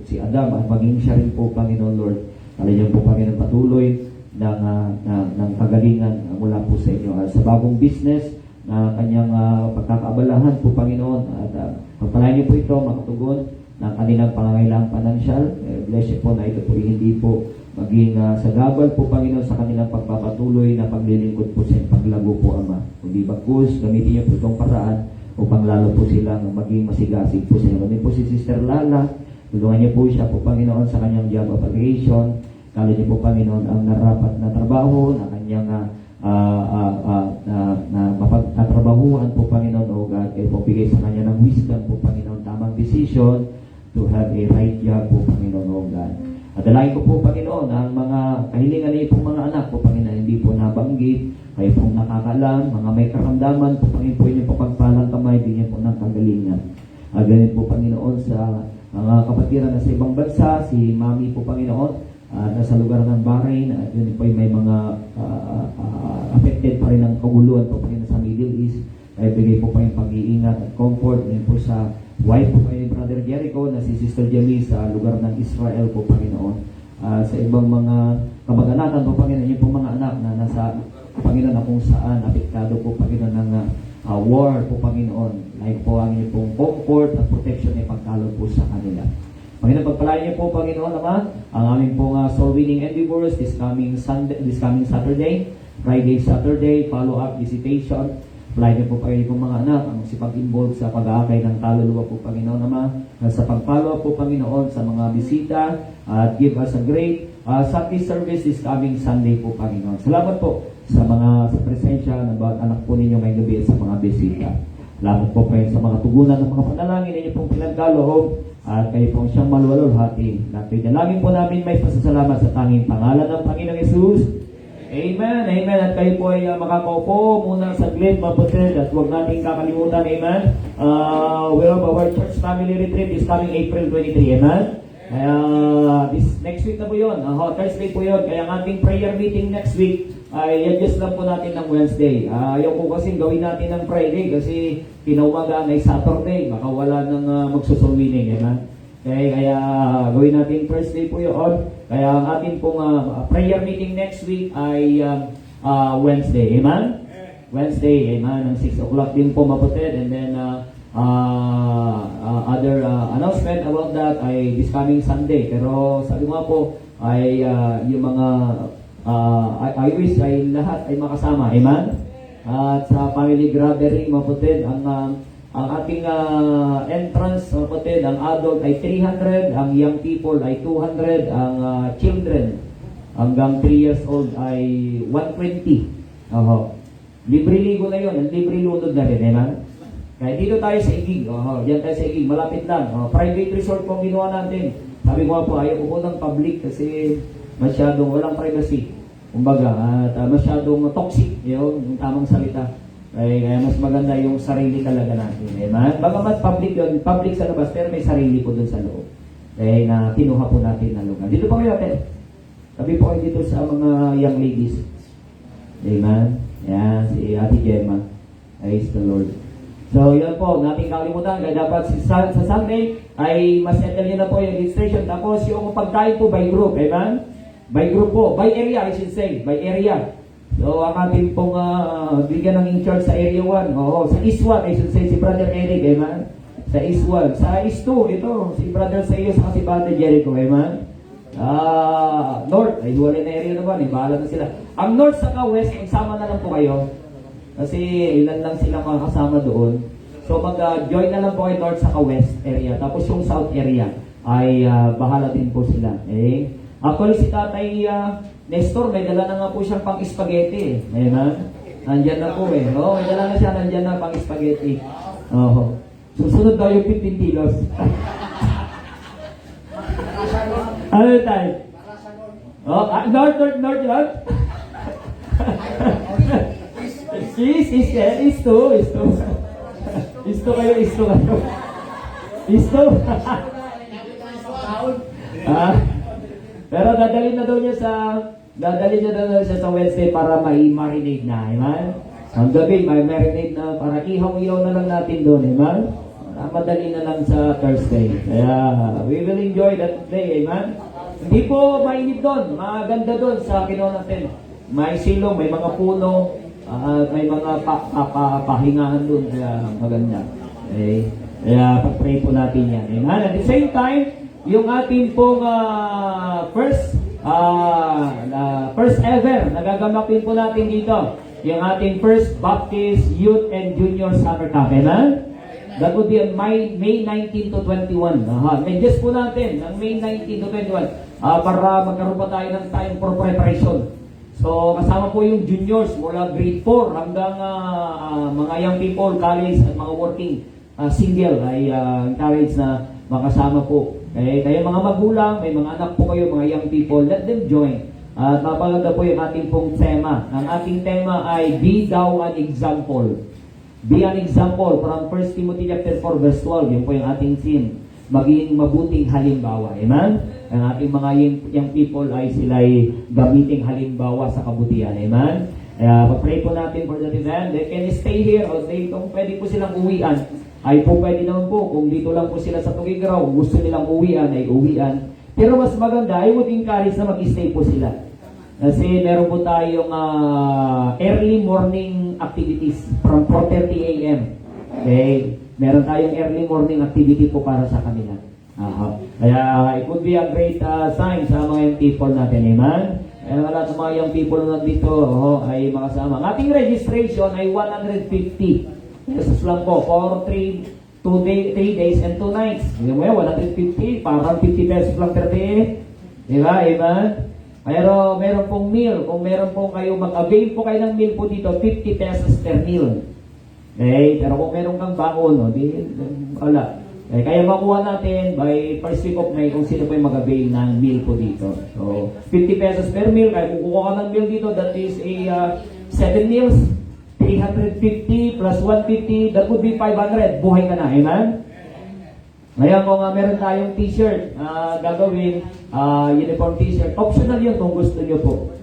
si Adam, at maging siya rin po, Panginoon Lord. Kalayan po, Panginoon, patuloy ng kagalingan mula po sa inyo. Sa bagong business na kanyang pagkakaabalahan po, Panginoon, at pagpalain niyo po ito, makatugon ng kanilang pangangailangang financial. Bless you po na ito po hindi po maging sagabal po, Panginoon, sa kanilang pagpapatuloy na paglilingkod po sa paglago po, Ama. Kundi bagkus, gamitin niyo po itong paraan upang lalo po silang maging masigasig po sila. Ganun po si Sister Lala, tulungan niyo po siya po, Panginoon, sa kanyang job application. Kala niyo po, Panginoon, ang narapat na trabaho na kanyang mapagtatrabahuan po, Panginoon, o God, kayo po bigay sa kanya ng wisdom po, Panginoon, tamang decision to have a right job po, Panginoon, o God. At dalangin ko po, Panginoon, ang mga kahilingan niyo pong mga anak po, Panginoon, hindi po nabanggit, kayo pong nakakalam, mga may karamdaman po, Panginoon, po inyo pagpalang kamay, bigyan po ng kagalingan. Ganyan po, Panginoon, sa mga kapatiran na sa ibang bansa, si Mami po, Panginoon, nasa lugar ng Bahrain, at yun po may mga affected pa rin ng kaguluhan po, Panginoon, sa Middle East. Kaya bigay po pa yung pag-iingat at comfort, ganyan po sa wife po ni Brother Jericho na si Sister Jamie sa lugar ng Israel po, Panginoon. Sa ibang mga kamag-anakan po, Panginoon, yung po mga anak na nasa, Panginoon, na kung saan apektado po, Panginoon, ng war po, Panginoon. Like po ang inyong pong comfort at protection ay pagkalog po sa kanila. Panginoon, pagpalain niyo po, Panginoon, naman ang aming pong soul winning endeavors this coming Saturday, Friday, Saturday, follow-up visitation supply niyo po kayo mga anak, ang sipag-involve sa pag-aakay ng kaluluwa po, Panginoon Ama, sa pag-follow po, Panginoon, sa mga bisita, at give us a great Sunday service this coming Sunday po, Panginoon. Salamat po sa presensya ng bawat anak po ninyo ngayong gabi at sa mga bisita. Salamat po kayo sa mga tugunan ng mga panalangin ninyo pong pinagkaloob at kayo pong siyang maluwalhati. Napinalangin po namin may pasasalamat sa tanging pangalan ng Panginoong Yesus. Amen, amen. At kayo po ay makakaupo muna saglit, maputid, at huwag natin kakalimutan, amen. We have our church family retreat is coming April 23, amen. This next week na po yun, Thursday po yun. Kaya ang ating prayer meeting next week ay adjust lang po natin ng Wednesday. Ayaw ko kasi gawin natin ng Friday kasi pinaumagaan ay Saturday. Baka wala nang magsusulwining, amen. Kaya gawin natin Thursday po yun. Kaya ang ating pong prayer meeting next week ay Wednesday. Amen? Wednesday, amen. Ang 6 o'clock din po maputid. And then other announcement about that ay this coming Sunday. Pero sabi nga po ay yung mga I wish ay lahat ay makasama. Amen? At sa family gathering maputid ang ating entrance, kapatid, ang adult ay 300, ang young people ay 200, ang children hanggang 3 years old ay 120. Libre ligo na yun, ang libre lunod na rin, amen? Kaya dito tayo sa Igig, diyan tayo sa Igig, malapit lang. Private resort po ang ginawa natin. Sabi ko po, ayaw ko ng public kasi masyadong walang privacy. Kumbaga, at masyadong toxic, yung tamang salita. Kaya mas maganda yung sarili talaga natin. Amen? Bagamat public yun, public sa labas, pero may sarili po dun sa loob. Kaya na kinuha po natin na lugar. Dito po kayo natin. Sabi po kayo dito sa mga young ladies. Amen? Yan, si Ate Gemma. Praise the Lord. So, yun po, nating kalimutan. Kaya dapat sa Sunday ay mas-settle nyo na po yung registration. Tapos yung pagkain po by group. Amen? By group po. By area, I should say. By area. So, ang ating pong bigyan ng in-charge sa Area 1. Sa East 1, I should say, si Brother Eric, amen? Sa East 1. Sa East 2, ito, si Brother Sayo sa si Brother Jericho, amen? North, ay huwalay na area naman, bahala na sila. Ang North saka West, magsama na lang po kayo. Kasi ilan lang sila makakasama doon. So, mag-join na lang po kayo North saka West area. Tapos yung South area ay bahala din po sila. Okay? Actually, si Tatay Nestor, may dala na nga po siyang pang-spaghetti. Amen? Nandyan na po eh. May dala na siya, nandyan na pang-spaghetti. Susunod daw yung 15 kilos. Ano tayo? North yun? Is to kayo. Pero dadalhin na daw niya sa Wednesday para marinate na, amen? Ang gabi, may marinate na para ihaw-ihaw na lang natin doon, amen? Madali na lang sa Thursday. Kaya, we will enjoy that day, amen? Hindi po mainit doon, maganda doon sa kinuha natin. May silong, may mga puno, may mga pahingahan doon, kaya maganda. Okay? Kaya, pag-pray po natin yan, amen? At the same time, yung ating pong first ever, nagaganapin po natin dito, yung ating first Baptist Youth and Junior Summer Camp, amen? That would be on May 19 to 21. Just po natin, ng May 19 to 21, para magkaroon pa tayo ng time for preparation. So, kasama po yung juniors mula grade 4 hanggang mga young people, college at mga working single ay encourage na makasama po. Kaya mga magulang, may mga anak po kayo, mga young people, let them join. At napaganda po yung ating pong tema. Ang ating tema ay Be Thou an Example. Be an example from 1 Timothy chapter 4 verse 12. Yun po yung ating theme. Maging mabuting halimbawa. Amen? Ang ating mga young people ay sila'y gamiting halimbawa sa kabutihan. Amen? Pag-pray po natin for that event. They can stay here or kung pwede po silang uwian. Ay po pwede naman po, kung dito lang po sila sa Tugigraw, gusto nilang uwian, ay uwian. Pero mas maganda, I would encourage na mag-stay po sila. Kasi meron po tayong early morning activities from 4:30 a.m. Okay? Meron tayong early morning activity po para sa kanila. Kaya it would be a great sign sa mga people natin, amen? Kaya nga lahat ng mga young people na nandito ay makasama. Ang ating registration ay 150 pesos lang po for 3 days and 2 nights. Hindi mo yan, 150, parang 50 pesos lang per day. Diba? Amen? Pero meron pong meal. Kung meron pong kayo, mag-avail po kayo ng meal po dito, 50 pesos per meal. Okay? Pero kung meron kang baon, di, wala. Eh, kaya makuha natin by first week of May kung sino po yung mag-avail ng meal po dito. So, 50 pesos per meal. Kaya kung kukuha ka ng meal dito, that is a 7 meals. 350 plus 150, that would be 500. Buhay ka na. Amen? Ngayon, kung meron tayong t-shirt gagawin, uniform t-shirt, optional yun kung gusto nyo po.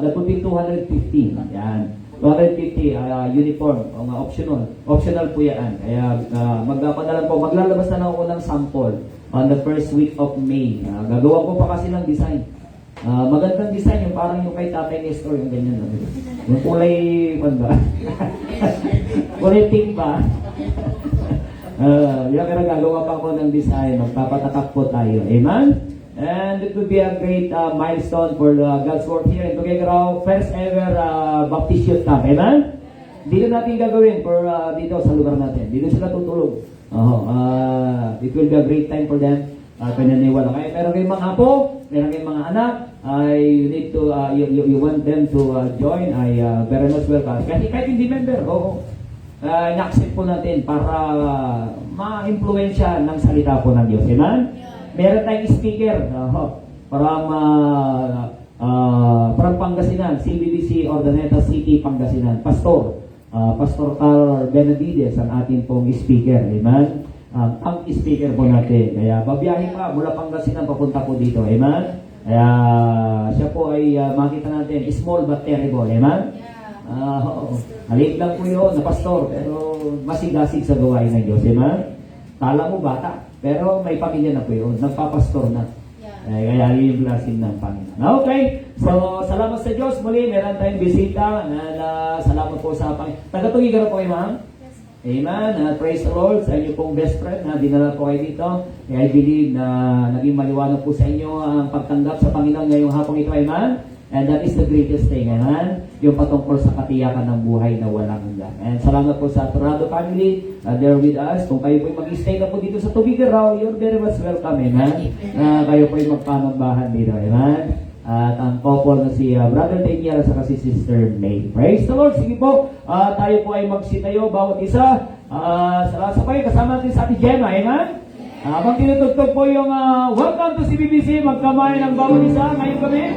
That would be 250. Yan. 250 uniform, optional. Optional po yan. Kaya maglalabas na lang ako ng sample on the first week of May. Gagawa ko pa kasi ng design. Magandang design yung parang yung kay Tatay Nestor, yung ganyan. Yung kulay, ba? Kulay pink ba? Yung kaya gagawa pa ako ng design. Magpapatakap po tayo. Amen? And it will be a great milestone for God's work here in Tuguegarao, first ever Baptist Youth Camp. Amen? Dito natin gagawin for dito sa lugar natin. Dito sila tutulog. It will be a great time for them. Pinaniwala. Kaya meron kayong mga apo, meron kayong mga anak, you need to, you want them to join, very much welcome. Kahit hindi member, na-accept po natin para ma-impluensya ng salita po ng Diyos. Amen? Meron tayong speaker from Pangasinan, CBBC Ordaneta City, Pangasinan. Pastor Carl Benavides ang ating pong speaker. Amen? Ang speaker po natin. Kaya babiyahin pa mula Pangasinan papunta po dito. Amen? Kaya siya po ay makita natin, small but terrible. Amen? Maliit lang po yun na pastor, pero masigasig sa gawain ng Diyos. Amen? Kala mo bata, pero may pamilya na po yun. Nagpapastor na. Kaya yun yung blessing ng Panginoon. Okay, so salamat sa Diyos. Muli, meron tayong bisita. Salamat po sa Panginoon. Taga-Tuguegarao po kayo, ma'am? Amen. Praise the Lord sa inyo pong best friend na dinala po kayo dito. I believe na naging maliwanag po sa inyo ang pagtanggap sa Panginoon ngayong hapong ito. Amen. And that is the greatest thing. Amen. Yung patungkol sa katiyakan ng buhay na walang hanggan. And salamat po sa Torado family. They're with us. Kung kayo po mag-stay na po dito sa Tuguegarao, you're very much welcome. Amen. Kayo po yung magpanambahan dito. Amen. At ang couple na si Brother Daniel at saka si Sister May. Praise the Lord. Sige po. Tayo po ay magsitayo bawat isa. Sabay kasama natin sa Ate Gemma. Amen. Habang tinutugtog po yung welcome to CBBC, magkamay ng bawat isa ngayong gabi.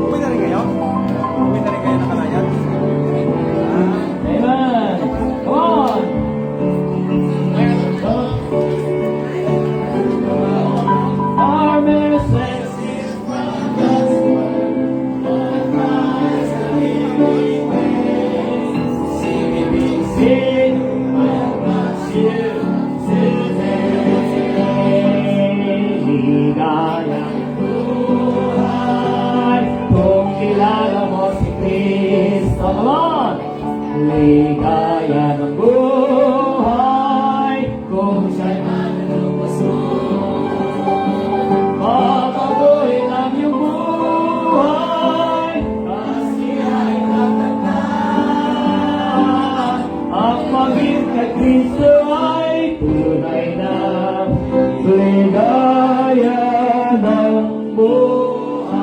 Uwi na rin kayo? Uwi na rin kayo nakalayan? Amen. Come on. Our message is from God's word. What Christ the living way. CBBC welcomes you today. Ligayang buhay kung kilala mo si Kristo. Come on! Ligaya ng buhay kung siya'y manlubos mo. Mapabuhin ang iyong buhay kasi ay tatagnan. Ang maging kay Kristo ay tunay na ligaya ng buhay.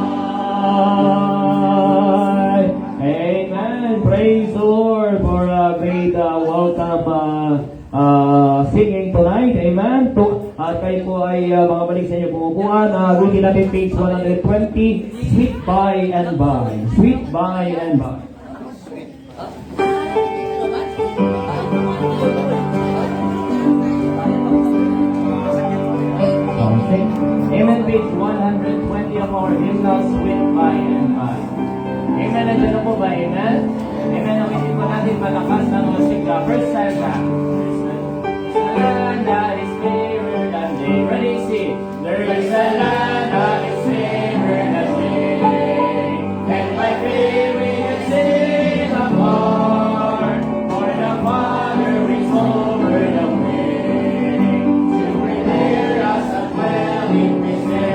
Amen. Praise the Lord for a great welcome singing tonight. Amen. At kayo po ay makabalik sa inyo pumupuan. Gutin natin page 120, Sweet By and By. Sweet By and By. Okay. Amen. Page 120 of our hymnal, Sweet By and By. Amen. Nandiyan po ba? Amen. Amen. Nakisin po natin malakas na musik. First stanza. Land that is favored and day. Ready, see. There is a land that is favored and day. And by faith we can sing apart. For the Father is over the way. To prepare us a dwelling place.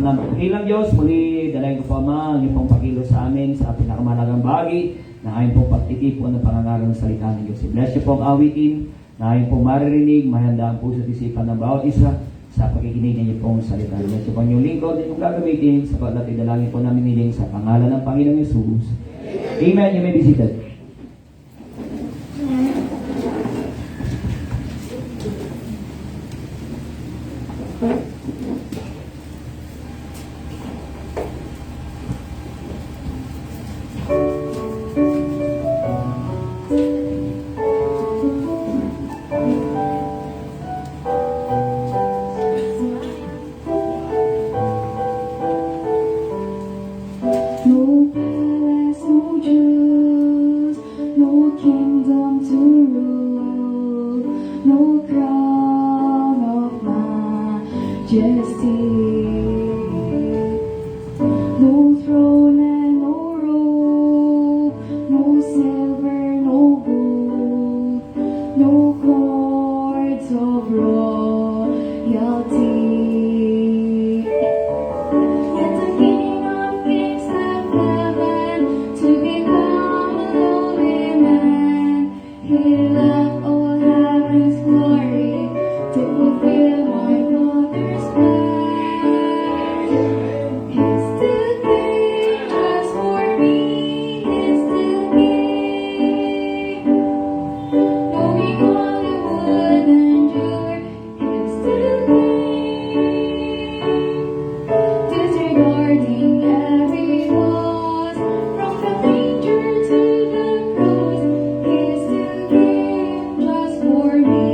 namin. Ilang Diyos, muli dalayan ko po Ama, ang iyong pong pagkilo sa amin sa pinakamalagang bagay na ayon pong pagtitipon ng pangangalang salita ng Diyos. I-bless niyo po ang awitin na ayon pong maririnig, mahanda ang puso at isipan ng bawat isa sa pakikinig niyo pong salita. I-bless niyo po ang inyong lingkod na itong gagamitin sa pagdating dalangin po namin niling sa pangalan ng Panginoong Yesus. Amen. You may be seated. No palace, no jewels, no kingdom to rule, no crown of majesty, no throne and no robe, no silver, no gold, no cords of royalty. Yet the King of Kings left heaven to become a lowly man. He left all heaven's glory to fulfill my Father's plan. He still came just for me. He still came, knowing all it would endure. He still came, disregarding every loss, from the manger to the cross. He still came just for me.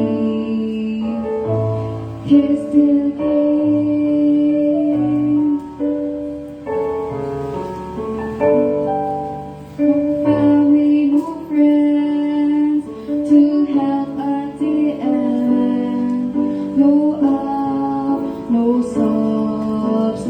He still came. No family, no friends to help at the end. No love, no substitute.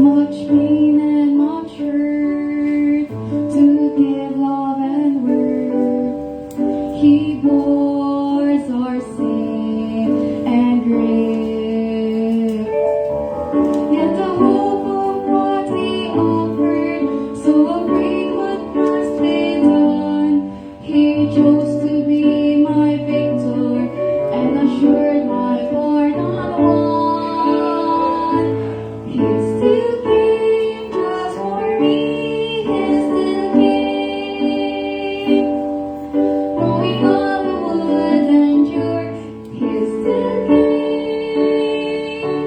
Much pain and much hurt to give love and worth. He bores our sin and grief. Yet the hope of what he offered, so great what must be done. He chose to be my victor and assured my pardon won. He still came just for me. He still came, knowing all it would endure. He still came,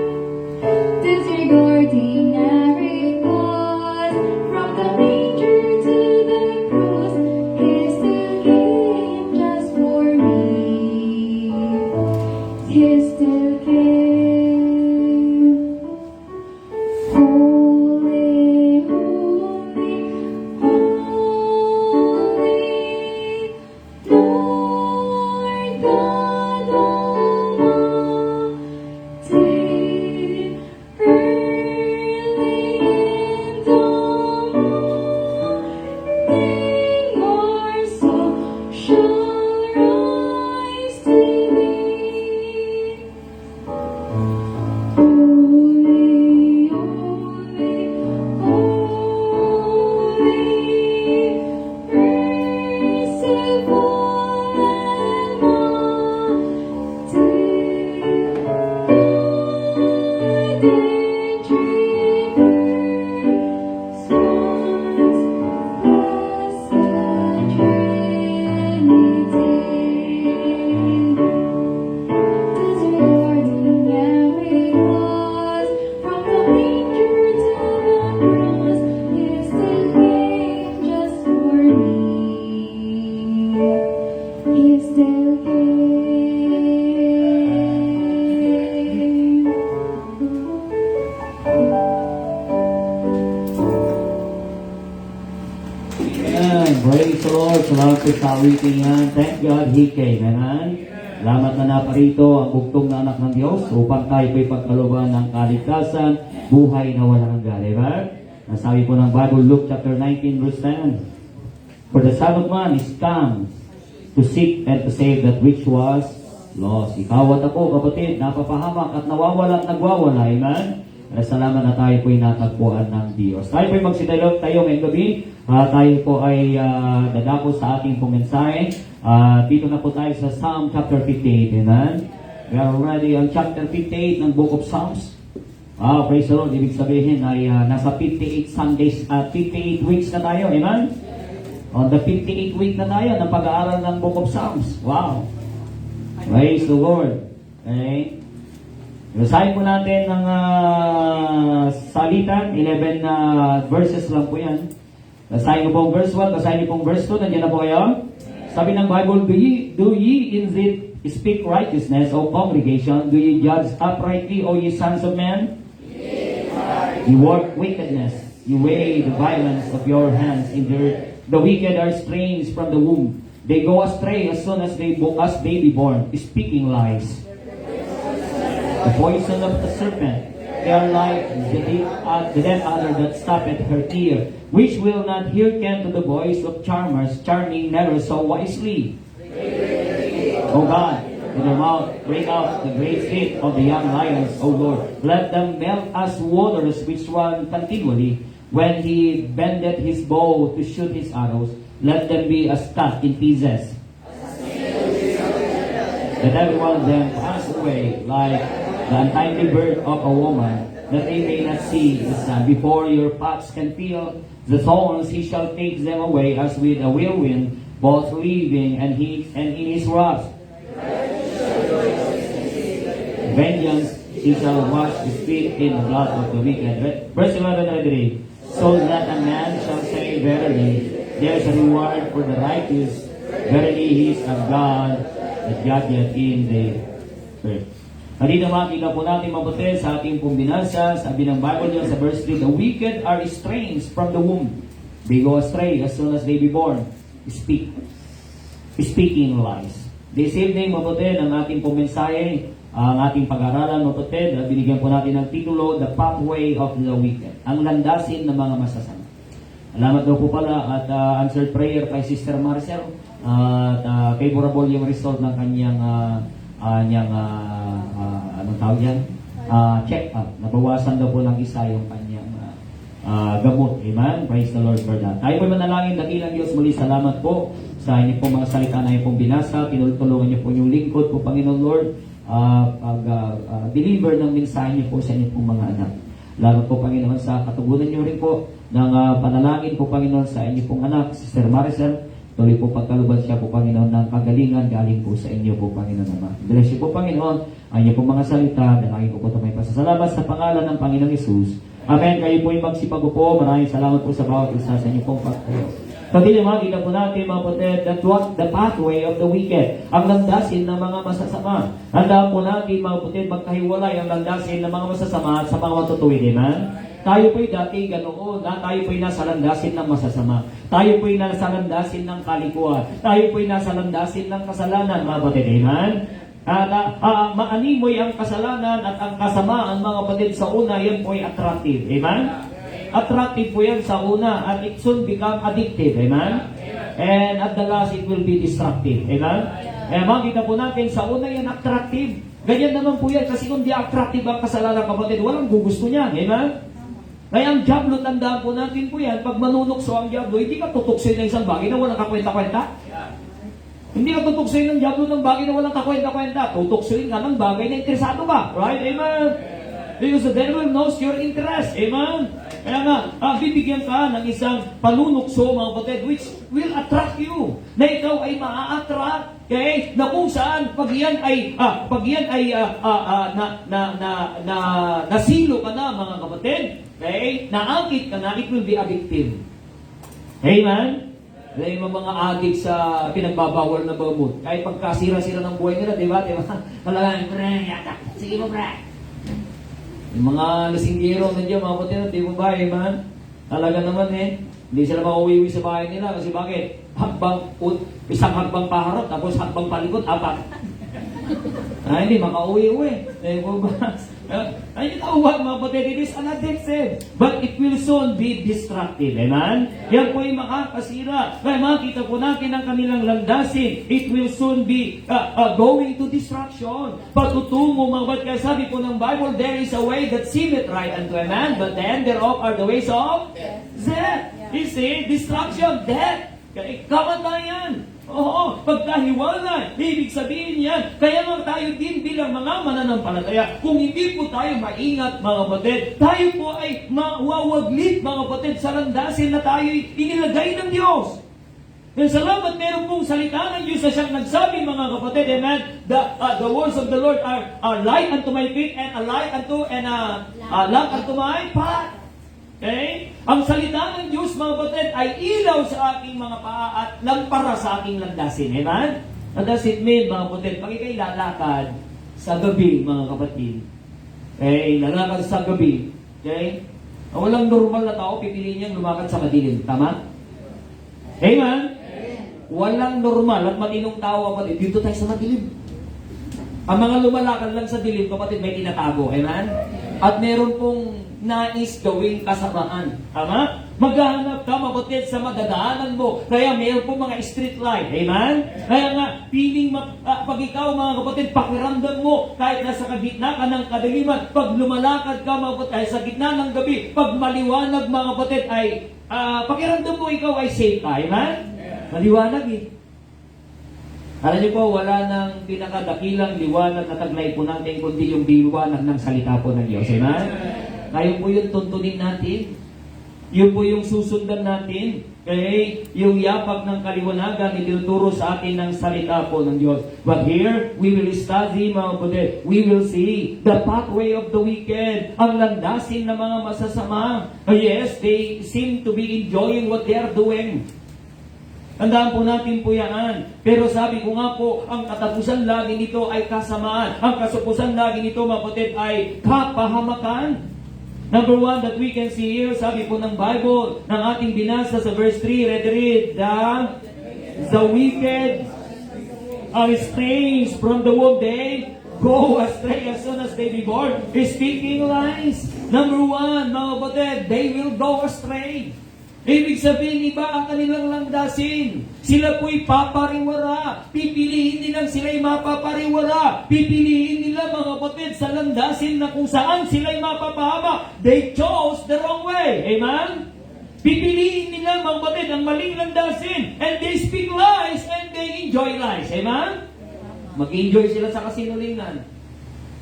disregarding every cause, from the manger to the cross. He still came just for me. He still came. Holy, holy, holy, Lord God Almighty. Early in the morning, our soul shall rise to thee. Holy, holy, holy, merciful and mighty, God in three persons, blessed Trinity. Disregarding every cause, from the manger to the cross. He still came just for me. He still came. Amen. Praise the Lord. Salamat po sa awitin yan. Thank God He came. Amen. Salamat na naparito ang bugtong na anak ng Diyos upang tayo po'y pagkaluban ng kaligtasan, buhay na walang hanggan. Amen. Nasabi po ng Bible, Luke chapter 19 verse 10. For the Son of Man is come to seek and to save that which was lost. Ikaw at ako, kapatid, napapahamak at nawawala at nagwawala. Amen? Salamat na tayo po'y natagpuan ng Diyos. Tayo po'y magsitalog tayo ngayong gabi. Tayo po ay dadako sa ating pumensahe. Dito na po tayo sa Psalm chapter 58. Amen? We are already on chapter 58 ng Book of Psalms. Praise the Lord. Ibig sabihin ay nasa 58 Sundays at 58 weeks na tayo. Amen? On the 58 week na tayo ng pag-aaral ng Book of Psalms. Wow! Praise the Lord. Okay? Basahin po natin ng salitan, 11 verses lang po yan. Basahin po pong verse 1, basahin po pong verse 2, nandiyan na po kayo. Sabi ng Bible, do ye indeed speak righteousness, O congregation? Do ye judge uprightly, O ye sons of men? You work wickedness, you weigh the violence of your hands in the earth. The wicked are estranged from the womb. They go astray as soon as they be born, speaking lies. The poison of the serpent, they are like the dead adder that stoppeth her ear, which will not hearken to the voice of charmers, charming never so wisely. O God, in their mouth break out the great teeth of the young lions, O Lord. Let them melt as waters which run continually. When he bendeth his bow to shoot his arrows, let them be as cut in pieces. Let every one of them pass away like the untimely birth of a woman, that they may not see the sun. Before your pots can feel the thorns, he shall take them away as with a whirlwind, both living and in his wrath. Vengeance he shall wash his feet in the blood of the wicked. Verse 11 I read. So that a man shall say, verily, there is a reward for the righteous. Verily, he is a God that judgeth in the earth. Dito makikita po natin mabuti sa ating pong binasa, sabi ng Bible niya sa verse 3, the wicked are estranged from the womb. They go astray as soon as they be born. Speaking lies. This evening, mabuti ng ating pong mensahe, ang ating pag-aralan, mabuti, binigyan po natin ng titulo, The Pathway of the Wicked. Ang landasin ng mga masasama. Salamat daw po pala at answered prayer kay Sister Marcel. At favorable yung result ng kanyang anong tawag yan? Check-up. Nabawasan daw po ng isa yung kanyang gamot. Amen? Praise the Lord for that. Tayo po manalangin, dakilang Diyos, muli salamat po sa inyo pong mga salita na inyo pong binasa. Tinulungan niyo po yung lingkod po, Panginoon Lord, deliver ng mensahe niyo po sa inyo pong mga anak. Lalo po, Panginoon, sa katugunan niyo rin po ng panalangin po, Panginoon, sa inyo pong anak, Sister Maricel. Tuloy po pagkalubad siya po, Panginoon, ng kagalingan galing po sa inyo po, Panginoon Ama. Bless you po, Panginoon, ang inyo pong mga salita. Dalangin ko po ito may pasasalamat sa pangalan ng Panginoong Hesus. Amen. Kayo po yung magsipagupo. Maraming salamat po sa bawat isa sa inyo pong pagkakas. Pagkili makikita po natin, mga kapatid, the pathway of the wicked. Ang landasin ng mga masasama. Handaan po natin, mga kapatid, magkahiwalay ang landasin ng mga masasama sa mga matutuwid. Amen? Tayo po'y dati ganoon, tayo po'y nasa landasin ng masasama. Tayo po'y nasa landasin ng kalikuan. Tayo po'y nasa landasin ng kasalanan, mga kapatid. Amen? At maanimoy ang kasalanan at ang kasamaan, mga kapatid, sa una, yan po'y attractive. Amen? Attractive po yan sa una at it soon become addictive. Amen? And at the last, it will be destructive. Amen? Makita po natin, sa una yan attractive. Ganyan naman po yan kasi kung di attractive ang kasalanan, kapatid, walang gugusto niyan. Amen? Kaya ang diablo, tandaan po natin po yan, pag manunukso ang diablo, hindi ka tutuksin ng isang bagay na walang kakwenta-kwenta. Hindi ka tutuksin ng diablo ng bagay na walang kakwenta-kwenta. Tutuksin ka ng bagay na interesado ka. Right? Amen? Because the devil knows your interest. Amen? Kaya nga, bibigyan ka ng isang panunukso, mga kapatid, which will attract you. Na ikaw ay maa-attract. Okay? Na kung saan, pag yan ay nasilo ka na, mga kapatid, okay? Naangkit ka na, it will be addictive. Amen? Yung mga addict sa pinagbabawal na gamot. Kahit pagkasira-sira ng buhay nila, di ba? Talagang, sige mo, pre. Yung mga lasinggero nandiyan, mga kapatid, di mo ba, amen? Talaga naman hindi sila mauwiwi sa bahay nila. Kasi bakit? Isang hagbang paharap, tapos hagbang palikot, apat. Hindi makauwi-uwi. Ay, tawag mga kapatid, it is an addictive. But it will soon be destructive. Amen? Yan po ay makakasira. Kaya makita po natin ang kanilang landasin. It will soon be going to destruction. Patutungo mga kapatid. Kaya sabi po ng Bible, there is a way that seemeth right unto a man, but the end thereof are the ways of death. You see, destruction, death. Kaya kamatayan. Oo, pagkahiwalay, ibig sabihin yan. Kaya nga tayo din bilang mga mananampalataya, kung hindi po tayo maingat mga kapatid, tayo po ay mawawaglit mga kapatid sa landasin na tayo inilagay ng Diyos. Kaya salamat meron pong salita ng Diyos na siyang nagsabi mga kapatid, amen, the words of the Lord are light unto my feet and a light unto and a lamp unto my path. Okay? Ang salita ng Diyos, mga kapatid, ay ilaw sa aking mga paa at lampara sa aking landasin. Amen? What does it mean, mga kapatid? Pag ikay lalakad sa gabi, mga kapatid, okay? Lalakad sa gabi, okay? Walang normal na tao, pipiliin niyang lumakad sa madilim. Tama? Amen? Walang normal at matinong tao, kapatid. Dito tayo sa madilim. Ang mga lumalakad lang sa dilim, kapatid, may tinatago. Amen? At meron pong nais gawing kasamaan. Tama? Maghahanap ka, kapatid, sa madadaanan mo. Kaya meron pong mga street light. Amen? Kaya nga, piling pag ikaw, mga kapatid, pakiramdam mo, kahit nasa gitna ka ng kadiliman, pag lumalakad ka, mga kapatid, ay sa gitna ng gabi, pag maliwanag, mga kapatid, ay pakiramdam mo ikaw ay safe ka. Amen? Maliwanag eh. Alam niyo po, wala nang pinakadakilang liwanag na taglay po natin kundi yung liwanag ng salita po ng Diyos. Amen? Kayo po yung tuntunin natin. Yun po yung susundan natin. Okay? Yung yapak ng kaliwanagan itinuturo sa atin ng salita po ng Diyos. But here, we will study, mga kapatid. We will see the pathway of the wicked. Ang landasin ng mga masasama. Yes, they seem to be enjoying what they are doing. Tandaan po natin po yan. Pero sabi ko nga po, ang katapusan lagi nito ay kasamaan. Ang katapusan lagi nito, mga kapatid, ay kapahamakan. Number one that we can see here, sabi po ng Bible, ng ating binasa sa verse 3, read, the wicked are estranged from the womb, they go astray as soon as they be born, speaking lies. Number one, mga kapatid, they will go astray. Ibig sabihin, iba ang kanilang landasin. Sila po'y papariwara. Pipiliin nilang sila'y mapapariwara. Pipiliin nila, mga kapatid, sa landasin na kung saan sila'y mapapahama. They chose the wrong way. Amen? Pipiliin nila, mga kapatid, ang maling landasin. And they speak lies and they enjoy lies. Amen? Mag-enjoy sila sa kasinungalingan.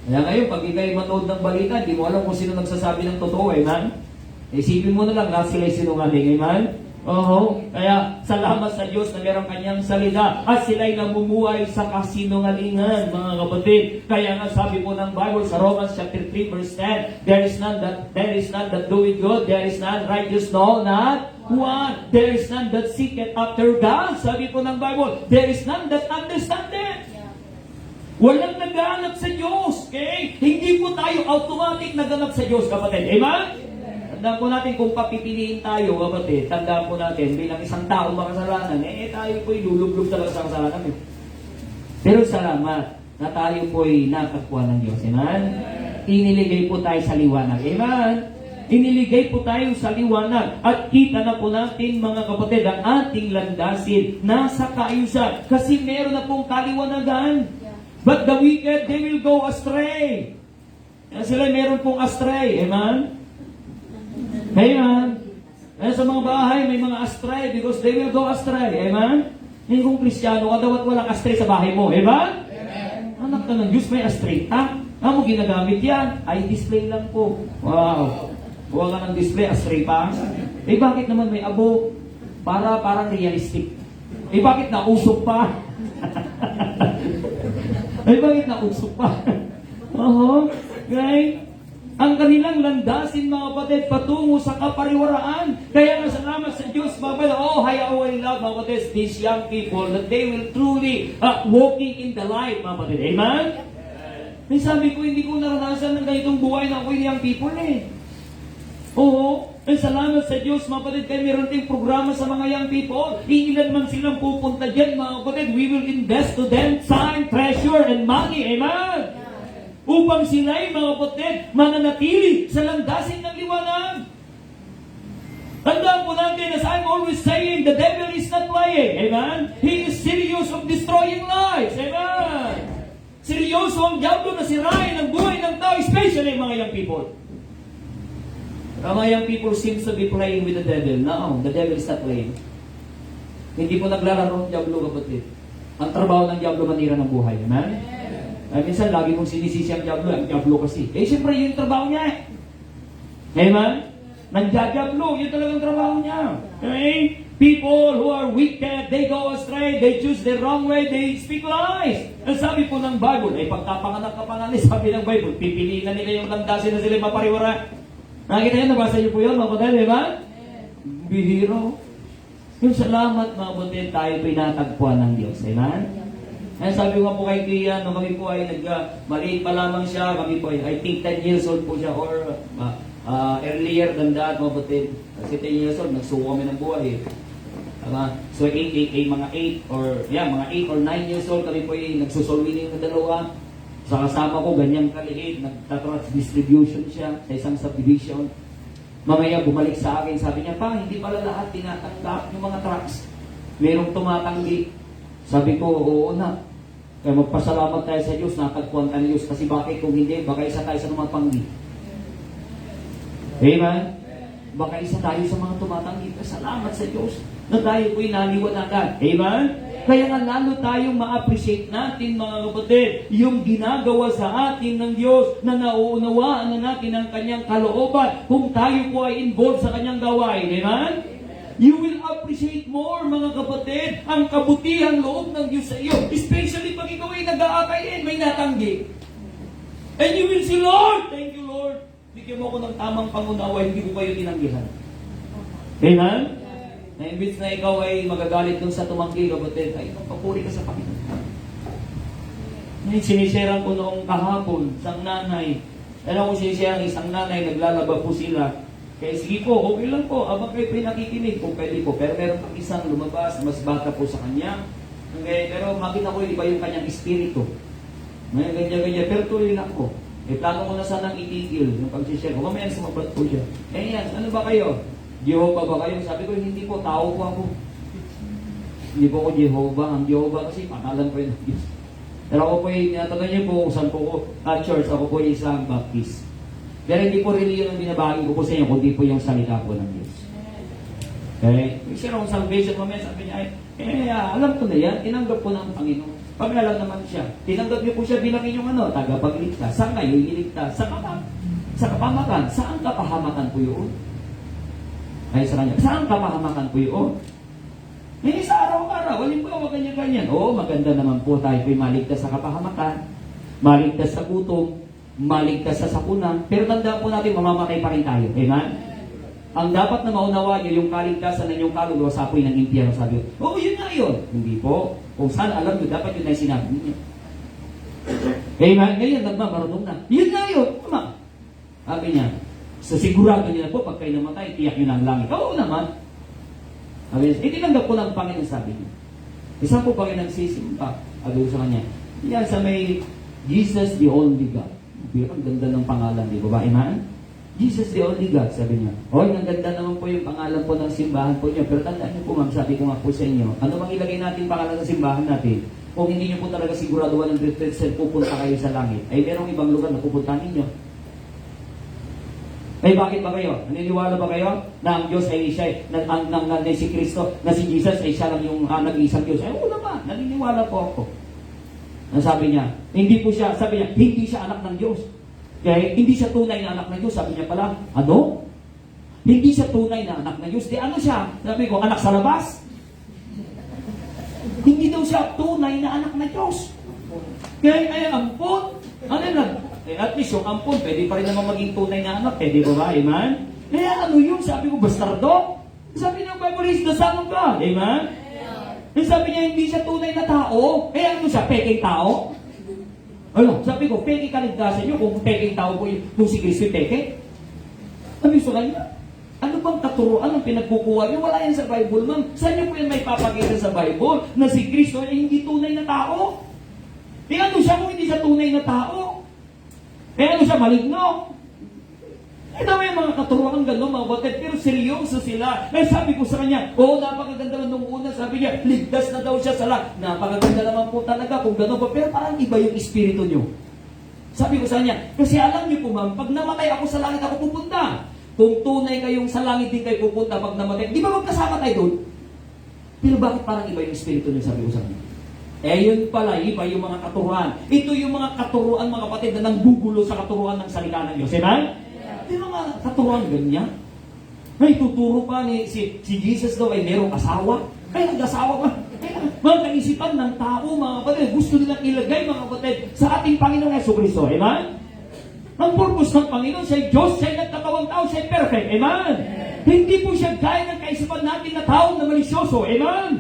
Kaya ngayon, pag ikay manood ng balita, di mo alam kung sino nagsasabi ng totoo. Amen? Isipin mo na lang na sila'y sinungaling. Amen? Oo. Kaya salamat sa Diyos na merong kanyang salita at sila'y namumuhay sa kasinungalingan, mga kapatid. Kaya nga sabi po ng Bible sa Romans chapter 3 verse 10, there is none that doeth good, there is none righteous, no, not one. There is none that seeketh after God. Sabi po ng Bible, there is none that understandeth. Walang naghahanap sa Diyos. Okay? Hindi po tayo automatic naghanap sa Diyos, kapatid. Amen? Tandaan po natin kung papipiliin tayo, kapatid, tandaan po natin, bilang isang tao makasalanan, tayo po'y lulublog talaga sa kasalanan. Pero salamat na tayo po'y nakakwa ng Diyos. Amen? Iniligay po tayo sa liwanag. Amen? Iniligay po tayo sa liwanag at kita na po natin, mga kapatid, ang ating landasin nasa kaayusan kasi meron na pong kaliwanagan. But the wicked, they will go astray. Sila meron pong astray. Amen? Amen. Kaya sa mga bahay, may mga astray because they will go astray. Amen? Hindi kung Kristiyano ka, dapat walang astray sa bahay mo. Amen? Anak ka ng Diyos, may astray. Mo ginagamit yan? Ay, display lang po. Wow. Huwag ka ng display, astray pa. Bakit naman may abo? Parang realistic. Bakit nausok pa? Bakit nausok pa? Okay? Ang kanilang landasin, mga kapatid, patungo sa kapariwaraan. Kaya nga salamat sa Diyos, mga kapatid. How I love, mga kapatid, these young people that they will truly walking in the light, mga kapatid. Amen? May sabi ko, hindi ko naranasan ng ganitong buhay na ako'y young people eh. Oo. Ay salamat sa Diyos, mga kapatid, kaya meron tayong programa sa mga young people. Iilan man silang pupunta dyan, mga kapatid, we will invest to them time, treasure, treasure and money. Amen? Upang sila'y mga kapatid, mananatili sa landasin ng liwanag. Tandaan po natin, as I'm always saying, the devil is not lying. Amen? He is serious of destroying lives. Amen? Seryoso ang diablo na sirain ang buhay ng tao, especially mga young people. Mga young people seems to be playing with the devil. No, the devil is not playing. Hindi po naglalaro ang diablo, kapatid. Ang trabaho ng diablo manira ng buhay. Amen? Ay, minsan, lagi mong sinisisi ang diablo kasi. Siyempre, yun yung trabaho niya eh. Amen? Nagdadiablo, yun talagang trabaho niya. Okay? People who are wicked, they go astray, they choose the wrong way, they speak lies. Ang sabi po ng Bible, pagkapanganak ka pa nga, sabi ng Bible, pipiliin na nila yung landasin na sila mapariwara. Nakita niyo, nabasa niyo po yun, mga kapatid, di ba? Bihiro. Yung salamat, mga kapatid, tayo po'y natagpuan ng Diyos. Amen? Ay, sabi ko nga po kay Kia, no, kami po ay maliit pa lamang siya, kami po ay, I think 10 years old po siya, or earlier than that, mga kapatid. Kasi 10 years old, nagsuko kami ng buhay. So, mga 8 or 9 years old, kami po ay nagsusolwining ng dalawa. Sa kasama ko, ganyang kaliit, nagtatrans distribution siya sa isang subdivision. Mamaya bumalik sa akin, sabi niya, pa, hindi pala lahat tinatanggap yung mga trucks. Merong tumatanggi. Sabi ko, oo na. Kaya magpasalamat tayo sa Diyos, natagpuan tayo ng Diyos. Kasi bakit kung hindi, baka isa tayo sa tumatanggi. Amen? Baka isa tayo sa mga tumatanggi. Salamat sa Diyos na tayo po'y naliwanagan. Amen? Kaya nga lalo tayong ma-appreciate natin, mga kapatid, yung ginagawa sa atin ng Diyos na nauunawaan na natin ang kanyang kalooban kung tayo po ay involved sa kanyang gawain. Amen? You will appreciate more, mga kapatid, ang kabutihang loob ng Diyos sa iyo. Especially pag ikaw ay nag-aakayin, may natanggi. And you will say, Lord, thank you, Lord. Bigyan mo ako ng tamang pangunawa, hindi ko kayo tinanggihan. Amen? Na imbis na ikaw ay magagalit dun sa tumanggi, kapatid, ay papuri ka sa Panginoon. Sinishare ko noong kahapon, isang nanay. Alam ko sinishare isang nanay, naglalaba po sila. Kaya sige po, okay lang po, abang kayo pinakikinig, kung pwede po. Pero meron pang isang lumabas, mas bata po sa kanya. Okay, pero makita ko iba yung kanyang espiritu. May ganyan-ganyan, pero tuloy lang po. Plano ko na sanang itigil yung pag-share ko. Mamaya sumabat po siya. Yan, ano ba kayo? Jehovah ba kayo? Sabi ko, hindi po, tao po ako. Hindi po ako Jehovah. Ang Jehovah kasi pangalan po yun ng Diyos. Pero ako po tinatanong niyo po kung saan po ko church. Ako po isang Baptist. Pero hindi po rin yun ang binabahagi ko po sa inyo, kundi po yung salita po ng Diyos. Okay? Share akong salvation. Mamaya sabi niya, alam ko na yan. Tinanggap ko ng Panginoon. Paglalang naman siya. Tinanggap niyo po siya bilang inyong tagapagligtas. Saan kayo ililigtas? Sa kapamakan. Saan kapahamakan po yun? Ay sa kanya. Saan kapahamakan po yun? Hindi sa araw-araw. Halimbawa, ganyan-ganyan. Oo, maganda naman po tayo po'y maligtas sa kapahamakan. Maligtas sa gutom. Maligtas sa sapunan. Pero tandaan po natin, mamamatay pa rin tayo. Amen? Ang dapat na maunawa niyo, yung kaligtasan ng inyong kaluluwa sa apoy ng impyerno. Sabi ko, oo, yun nga yun. Hindi po. Kung saan alam nyo, dapat yun na yung sinabi niyo. Amen? Ngayon, nagmamarunong na. Yun nga yun. Tama. Sabi niya, so sigurado niyo na po, pag kayo namatay, tiyak yun ang langit. Oo naman. Sabi niya, itinanggap ko ng Panginoon, sabi niya. Isa po Panginoon nagsisimpa. Sabi ko sa kanya, yan sa may Jesus the only God. Ang ganda ng pangalan, di ba? Amen? Jesus the only God, sabi niya. Hoy, ang ganda naman po yung pangalan po ng simbahan po niyo. Pero tandaan niyo po, ma'am, sabi ko nga po sa inyo, ano bang ilagay natin pangalan ng simbahan natin? Kung hindi niyo po talaga sigurado 100% pupunta kayo sa langit, ay merong ibang lugar na pupunta ninyo. Ay bakit ba kayo? Naniniwala ba kayo na ang Diyos ay siya, na si Kristo, na si Jesus ay siya lang yung nag-iisang Diyos? Ay wala ba? Naniniwala po ako. Sabi niya, hindi po siya, sabi niya, hindi siya anak ng Diyos. Kaya hindi siya tunay na anak ng Diyos. Sabi niya pala, ano? Hindi siya tunay na anak ng Diyos. Di ano siya? Sabi ko, anak sa labas? Hindi daw siya tunay na anak ng Diyos. Kaya ay ampon. Ano lang? At least yung ampon, pwede pa rin naman maging tunay na anak. Di ba ba? Amen? Kaya ano yun? Sabi ko, bastardo? Sabi niya, Bible is the Son of God. Amen? Sabi niya, hindi siya tunay na tao. Ano siya? Peking tao? Ano? Sabi ko, peke kaligtasan nyo kung peking tao po kung si Kristo peke. Sabi ko sa kanya, ano bang katuruan ang pinagkukuha nyo? Wala yan sa Bible, ma'am. Saan nyo po yan may papakita sa Bible na si Kristo ay hindi tunay na tao? ano siya kung hindi siya tunay na tao? Ano siya, maligno? May mga katuruan gano'n, mga kapatid, pero seryoso sila. May sabi ko sa kanya, napakaganda lang nung una. Sabi niya, ligtas na daw siya sa lahat. Napakaganda naman po talaga kung gano'n pa. Pero parang iba yung espiritu niyo. Sabi ko sa kanya, kasi alam niyo po ma'am, pag namatay ako sa langit, ako pupunta. Kung tunay kayong sa langit din kayo pupunta pag namatay, di ba magkasama tayo doon? Pero bakit parang iba yung espiritu niyo, sabi ko sa kanya. Yun pala, iba yung mga katuruan. Ito yung mga katuruan, mga kapatid, na nanggugulo sa katuruan ng salita ng Diyos. Amen? Di ba mga katuruan ganyan? May tuturo pa ni si Jesus daw ay merong asawa. Kaya nag-asawa pa. Mga kaisipan ng tao, mga kapatid, gusto nilang ilagay, mga kapatid, sa ating Panginoong Jesucristo. Amen? Ang purpose ng Panginoon, siya Diyos, siya nagkatawang tao, siya perfect. Amen? Hindi po siya gaya ng kaisipan natin na tao na malisyoso. Amen?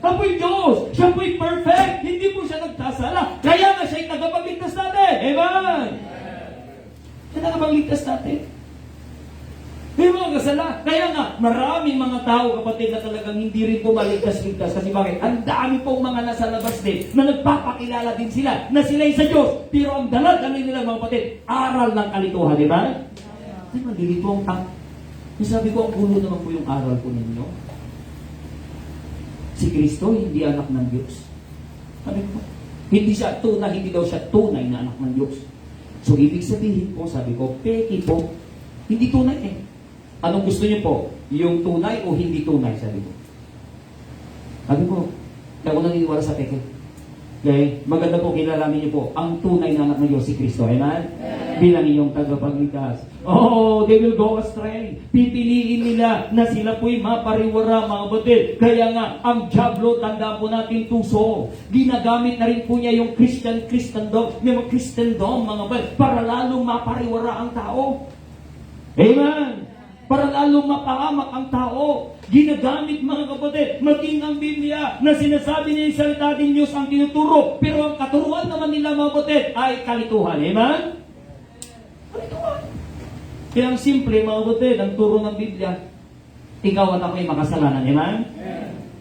Siya po'y Diyos, siya po'y perfect, hindi po siya nagkasala. Kaya nga siya'y tagapagligtas natin. Amen? Siya tagapagligtas natin. May mga kasala. Kaya nga, maraming mga tao, kapatid, na talagang hindi rin po maligtas-ligtas. Kasi bakit? Ang dami pong mga nasa labas din na nagpapakilala din sila na sila'y sa Diyos. Pero ang dalag-dalag nila, mga kapatid, aral ng kalituhan, di ba? Ay, malilito ang tang. Sabi ko, ang gulo naman po yung aral po ninyo. Si Kristo, hindi anak ng Diyos. Sabi ko, hindi siya tunay, hindi daw siya tunay na anak ng Diyos. So, ibig sabihin po, sabi ko, peki po, hindi tunay eh. Anong gusto niyo po? Yung tunay o hindi tunay, sabi ko. Sabi ko, hindi ako naniniwala sa peke. Okay? Maganda po, kilalanin niyo po, ang tunay na anak ng Diyos, si Kristo. Amen? Bilang iyong tagapagligtas. Oh, they will go astray. Pipiliin nila na sila po'y mapariwara, mga batid. Kaya nga, ang Diablo, tandaan po natin tuso. Ginagamit na rin po niya yung Christendom, yung Christendom, mga batid, para lalong mapariwara ang tao. Amen? Para lalong mapahamak ang tao. Ginagamit, mga kapatid, maging ang Biblia na sinasabi niya yung salita din Diyos ang tinuturo. Pero ang katuruan naman nila, mga kapatid, ay kalituhan. Amen? Kalituhan. Kaya ang simple, mga kapatid, ang turo ng Biblia, ikaw at ako'y makasalanan. Amen?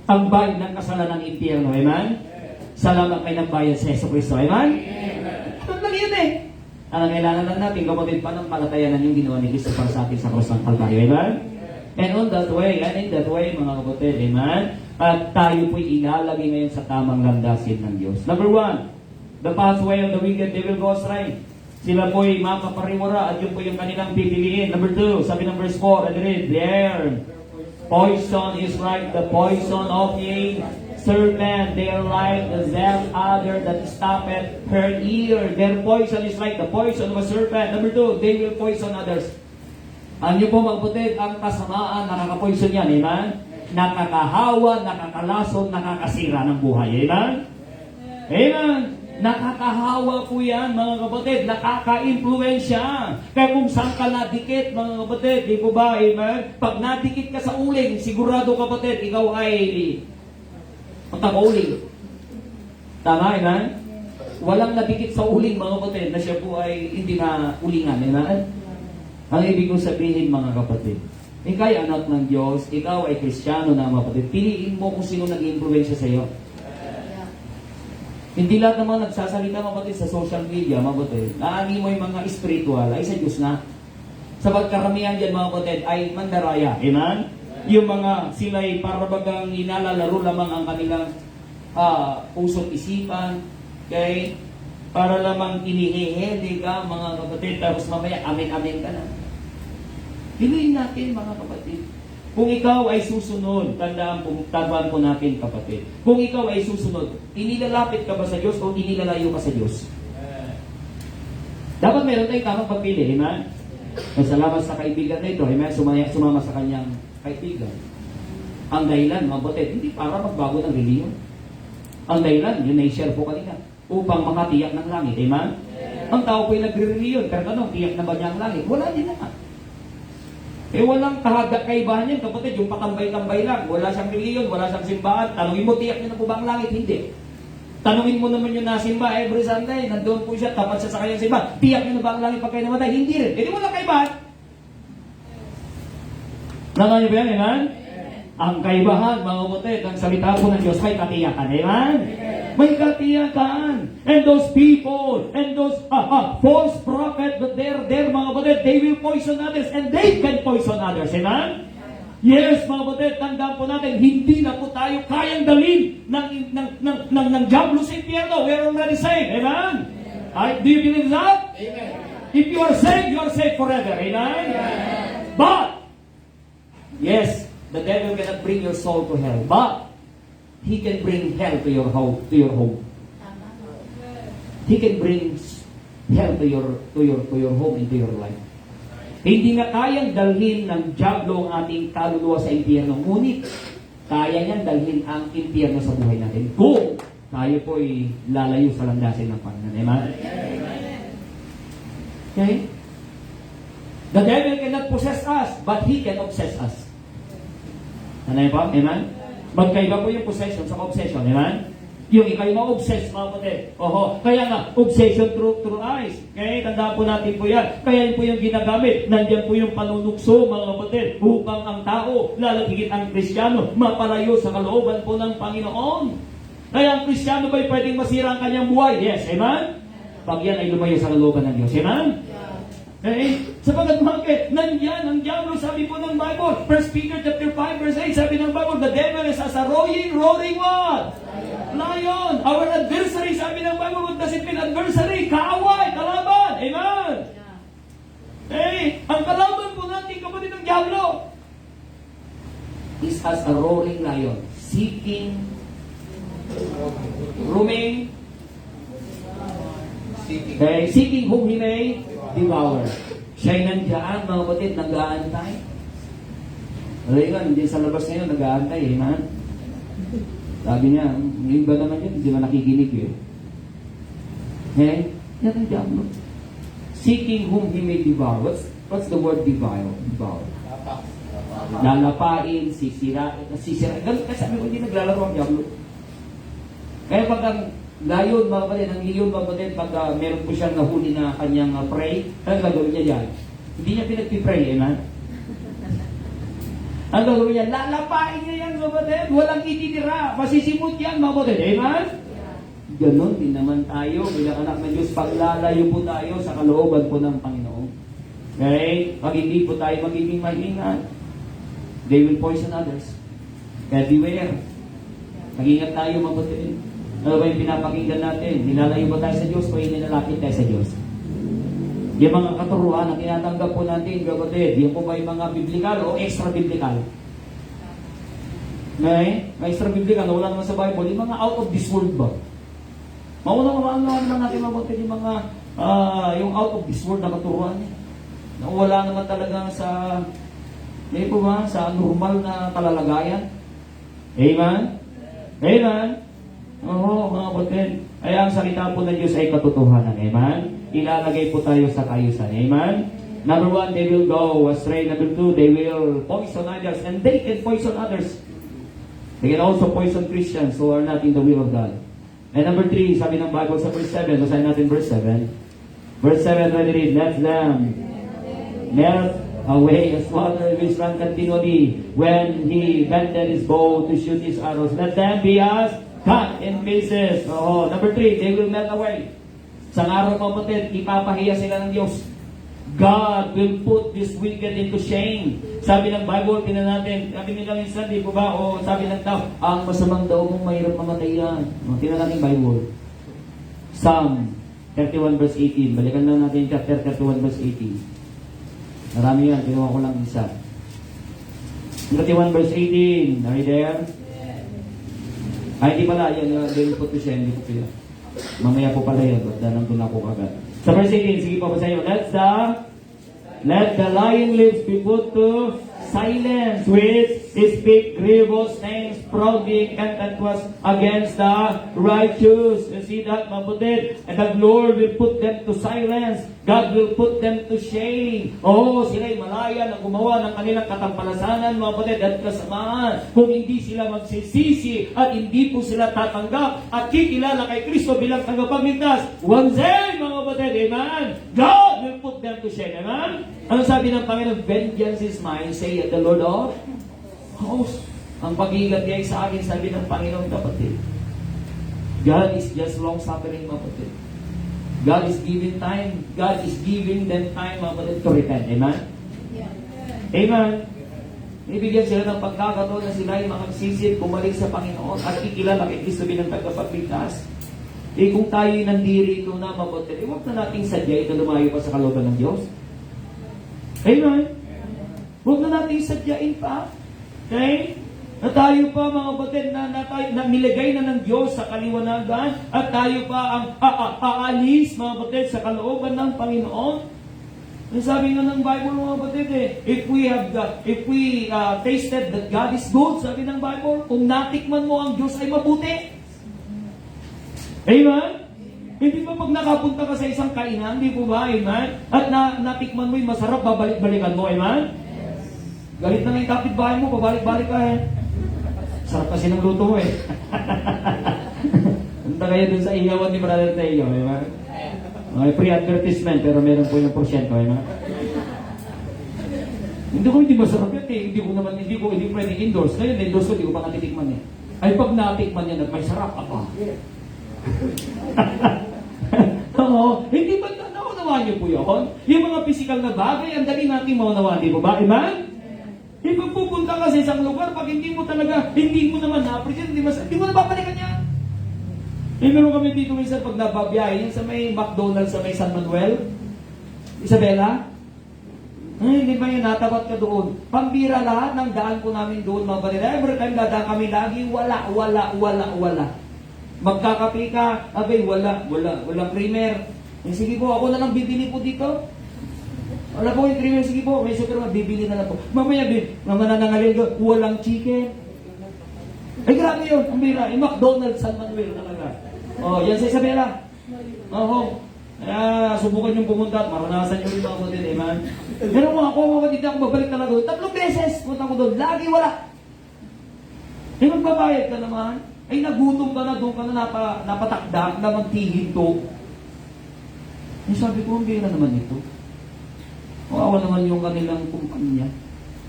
Ang bayad ng kasalanan ng impyerno. Amen? Salamat kay nagbayad sa Jesucristo. Amen? Ito lang yun eh. Ang kailangan lang natin, kapatid, pananampalatayanan yung ginawa ni Cristo para sa atin sa cross ng Calvary. Amen? And on that way, and in that way, mga kapatid, amen? At tayo po'y ilalagay ngayon sa tamang landasin ng Diyos. Number 1, the pathway of the wicked, they will go astray. Sila po'y mapapariwara at yun po yung kanilang pipiliin. Number 2, sabi ng verse 4, and read, there, poison is like the poison of a serpent, they are like the zeal other that stoppeth her ear. Their poison is like the poison of a serpent. Number 2, they will poison others. Ano po mga kapatid, ang kasamaan, nakaka-poison yan, amen? Nakakahawa, nakakalason, nakakasira ng buhay, amen? Amen? Nakakahawa po yan, mga kapatid, nakaka-impluensya. Kaya kung saan ka nadikit, mga kapatid, di po ba, amen? Pag nadikit ka sa uling, sigurado kapatid, ikaw ay magkakauling. Tama, amen? Walang nadikit sa uling, mga kapatid, na siya po ay hindi na ulingan, amen? Ang ibig kong sabihin, mga kapatid, ikaw ay anak ng Diyos, ikaw ay Kristiyano na, mga kapatid, piliin mo kung sino nag-influensya sa iyo. Hindi lahat naman nagsasalita, mga kapatid, sa social media, mga kapatid, naani mo yung mga spiritual, ay sa Diyos na. Sabat karamihan dyan, mga kapatid, ay mandaraya. Amen? Yung mga sila'y parabagang inalalaro lamang ang kanilang puso't isipan, okay? Para lamang inihihili ka, mga kapatid, tapos mamaya amin-amin ka na. Piliin natin, mga kapatid. Kung ikaw ay susunod, tandaan po natin, kapatid. Kung ikaw ay susunod, inilalapit ka ba sa Diyos o inilalayo ka sa Diyos? Dapat meron tayong tamang pagpili, amen? Salamat sa kaibigan na ito, amen? Sumama sa kanyang kaibigan. Ang dahilan, mga kapatid, hindi para magbago ng reliyon. Ang dahilan, yun na-share po kanina, upang makatiyak ng langit, amen? Ang tao po'y nagre-reliyon, pero tanong, tiyak na ba niya ang langit? Wala din naman. Walang kaibahan yan, kapatid, yung patambay-tambay lang. Wala siyang reliyon, wala siyang simbahan. Tanungin mo, tiyak niya na po ba ang langit? Hindi. Tanungin mo naman yung nasimba every Sunday, nandoon po siya, tapat siya sa kanyang simba. Tiyak niya na ba ang langit pag kayo namatay? Hindi rin. Hindi walang kaibahan. Nanganyo ba yan, amen? Ang kaibahan, mga kapatid, ang salita po ng Diyos ay katiyakan, amen? May katiyakan. And those people, and those false prophet, but they're there, mga kapatid, they will poison others, and they can poison others. Amen? Yes, mga kapatid, tandaan po natin, hindi na po tayo kayang dalhin ng diablo sa impyerno. We're already saved. Amen? Do you believe that? Amen. If you are saved forever. Amen? But, yes, the devil cannot bring your soul to hell. But, he can bring hell to your home. He can bring hell to your home, into your life. Hindi nga kayang dalhin ng diablo ang ating kaluluwa sa impyerno. Ngunit, kaya niyang dalhin ang impyerno sa buhay natin. Kung tayo po'y lalayo sa landasin ng Panginoon. Amen? Okay? The devil cannot possess us, but he can obsess us. Ano yun po? Amen? Magkaiba po yung possession sa obsession. Amen? Yung ikay ma-obsess, mga kapatid. Oho. Kaya nga, obsession through eyes. Okay? Tandaan po natin po yan. Kaya yun po yung ginagamit. Nandiyan po yung panunukso, mga kapatid, upang ang tao, lalagigit ang Kristiyano, mapalayo sa kalooban po ng Panginoon. Kaya ang Kristiyano ba'y pwedeng masira ang kanyang buhay? Yes. Amen? Pag yan ay lumayo sa kalooban ng Diyos. Amen? Okay? Sapagat bakit? Nandiyan ang diablo, sabi po ng Bible. 1 Peter chapter 5 verse 8, sabi ng Bible, the devil is as a roaring what? Lion. Our adversary, sabi ng Bible, what does it mean? Adversary, kaaway, kalaban. Amen? Okay? Ang kalaban po natin, kapatid ng diablo, is as a roaring lion, seeking, roaming, seeking whom he may devour. Siya'y nandiyan, mga kapatid, nag-aantay. Alaygan, hindi sa labas ngayon, nag-aantay, amen? Sabi niya, yung iba naman yun, hindi man nakikinig yun. Okay? Yan ang diablo. Seeking whom he may devour. What's the word devour? Devour. Lalapain, sisirain. Ganun kasi sabi ko, hindi naglalaro ang diablo. Kaya pag ang layon, mga kapatid, ang leon, mga kapatid, pag meron po siyang nahuli na kanyang prey, ang gagawin niya yan? Hindi niya pinagpipray, amen? Ang gagawin niya, lalapain niya yan, mga kapatid, walang ititira, masisimot yan, mga kapatid, amen? Ganon din naman tayo, bilang anak ng Diyos, paglalayo po tayo sa kalooban po ng Panginoon. Okay? Pag hindi po tayo magiging maingat, they will poison others. Kaya beware. Mag-ingat tayo, mga kapatid. Ano ba yung pinapakinggan natin? Nilalayo ba tayo sa Diyos o nilalapit tayo sa Diyos? Yung mga katuruan na tinatanggap po natin, kapatid, yung po ba yung mga biblical o extra-biblical? Extra-biblical na wala naman sa Bible, yung mga out of this world ba? Maunang naman natin mabuti yung mga yung out of this world na katuruan na wala naman talaga sa po ba? Sa normal na kalalagayan. Amen? Amen? Oo, mga kapatid. Ay ang salita po ng Diyos ay katotohanan. Amen? Ilalagay po tayo sa kayusan. Amen? Number 1, they will go astray. Number 2, they will poison others. And they can poison others. They can also poison Christians who are not in the will of God. And number 3, sabi ng Bible sa verse 7, basahin natin verse 7. Verse 7, when we read, let them melt away as water which run continually when he bended his bow to shoot his arrows. Let them be as cut in pieces. Oh, number 3, they will melt away. Sa araw, kapatid, ipapahiya sila ng Diyos. God will put this wicked into shame. Sabi ng Bible, tinan natin, sabi nila minsan, di po ba? O sabi ng tao, ang masamang daw mong mahirap mamatay yan. O, tinan natin Bible. Psalm 31 verse 18. Balikan lang natin chapter 31 verse 18. Marami yan, kinuha ko lang isa. 31 verse 18. Are you there? Ay, hindi pala. Yan, they will put to shame. Hindi po pala. Mamaya po pala yun. Ba't nandun ako kagad. Sa verse 18, sige pa ba sa'yo? Let the lying lips be put to silence, which speak grievous things, proudly and contentious against the righteous. You see that, mabutid? And the Lord will put them to silence. God will put them to shame. Oh, sila'y malaya na gumawa ng kanilang katampalasanan, mga kapatid, at kasamaan. Kung hindi sila magsisisi at hindi po sila tatanggap at kikilala kay Kristo bilang tagapagligtas, one day, mga kapatid, amen? God will put them to shame, amen? Ano sabi ng Panginoon? Vengeance is mine, say the Lord of hosts. Ang pag-iigat niya sa akin, sabi ng Panginoon, kapatid. God is just long-suffering, mga kapatid. God is giving time. God is giving them time, mga kapatid, to repent. Amen? Amen? Ibigyan sila ng pagkakataon na sila ay makagsisid, bumalik sa Panginoon at ikilala kay Kristo bilang tagapagligtas. Kung tayo'y nandirito na, mga kapatid, huwag na nating sadyain na lumayo pa sa kalooban ng Diyos. Amen? Huwag na nating sadyain pa. Okay? Na tayo pa, mga kapatid, na nilagay na ng Diyos sa kaliwanagan at tayo pa ang aalis, mga kapatid, sa kalooban ng Panginoon. Sabi nga ng Bible, mga kapatid, if we tasted that God is good, sabi ng Bible, kung natikman mo ang Diyos ay mabuti. Amen? Hindi ba pag nakapunta ka sa isang kainan, di po ba? Amen? At natikman mo yung masarap, babalik-balikan mo. Amen? Galit na nga yung kapitbahay mo, pabalik-balik ka Sarap kasi ng luto mo Punta kayo dun sa iyawan ni Brother Teo. Amen? May pre-advertisement, pero meron po yung porsyento. Amen? Hindi masarap yan Hindi ko pwede endorse. Ngayon, endorse ko, hindi ko pa natitikman Ay, pag natikman yan at may sarap, Oo, hindi ba naunawaan niyo po yun? Yung mga physical na bagay, ang dali natin maunawaan, di ba? Amen? Pag pupunta ka sa isang lugar, pag hindi mo naman na-appreciate, hindi mo nababalikan yan. Meron kami dito minsan pag nababiyahe, yung sa may McDonald's sa may San Manuel, Isabela, hindi ba yun, natabat ka doon. Pambira lahat ng daan po namin doon, mga balila. Every time dadaan kami lagi, wala. Magkakape ka, abay, walang creamer. Sige po, ako na lang bibili po dito. Wala po yung creamer, sige po, may superman, bibili na lang po. Mamaya, nanangalin ko, walang chicken. Ay, grabe yun, ang bira. Yung McDonald's San Manuel talaga. Yan sa Isabela. Kaya, subukan yung pumunta at maranasan nyo rin mga kapatid, man. Pero mga kapatid, ako babalik talaga doon. 3 beses, punta ko doon, lagi wala. Magbabayad ka naman. Ay, nagutom ka na, doon ka na napatakdak na magtihinto. Sabi ko, ang bira naman ito. Kawawa naman yung kanilang kumpanya.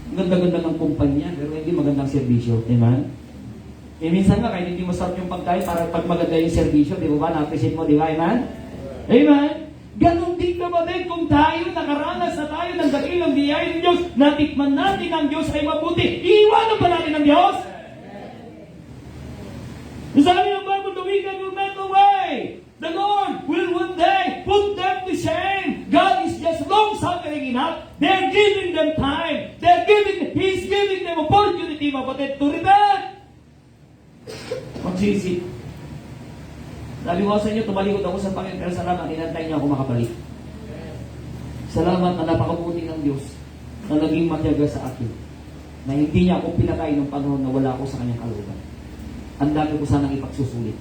Ang ganda-ganda ng kumpanya, pero hindi magandang serbisyo. Amen? Minsan nga, kahit hindi masarap yung pagkain, para pag maganda yung serbisyo, di ba? Na-appreciate mo, di ba? Amen? Amen? Ganon din kapatid, kung tayo nakaranas na tayo ng dakilang biyaya ng Diyos, natikman natin ang Diyos ay mabuti, iiwanan ba natin ang Diyos? Sabi ng Bible, the wicked will melt away. The Lord will one day put them to shame. God is just long-suffering enough. They're giving them time. He's giving them opportunity, kapatid, to repent. Magsisi. Sabi ko sa inyo, tumalikod ako sa Panginoon, pero salamat, inantay niya ako makabalik. Salamat na napakabuti ng Diyos na naging matyaga sa akin. Na hindi niya ako pinatay ng panahon na wala ako sa kanyang kalooban. Ang dami ko sanang ipagsusulit.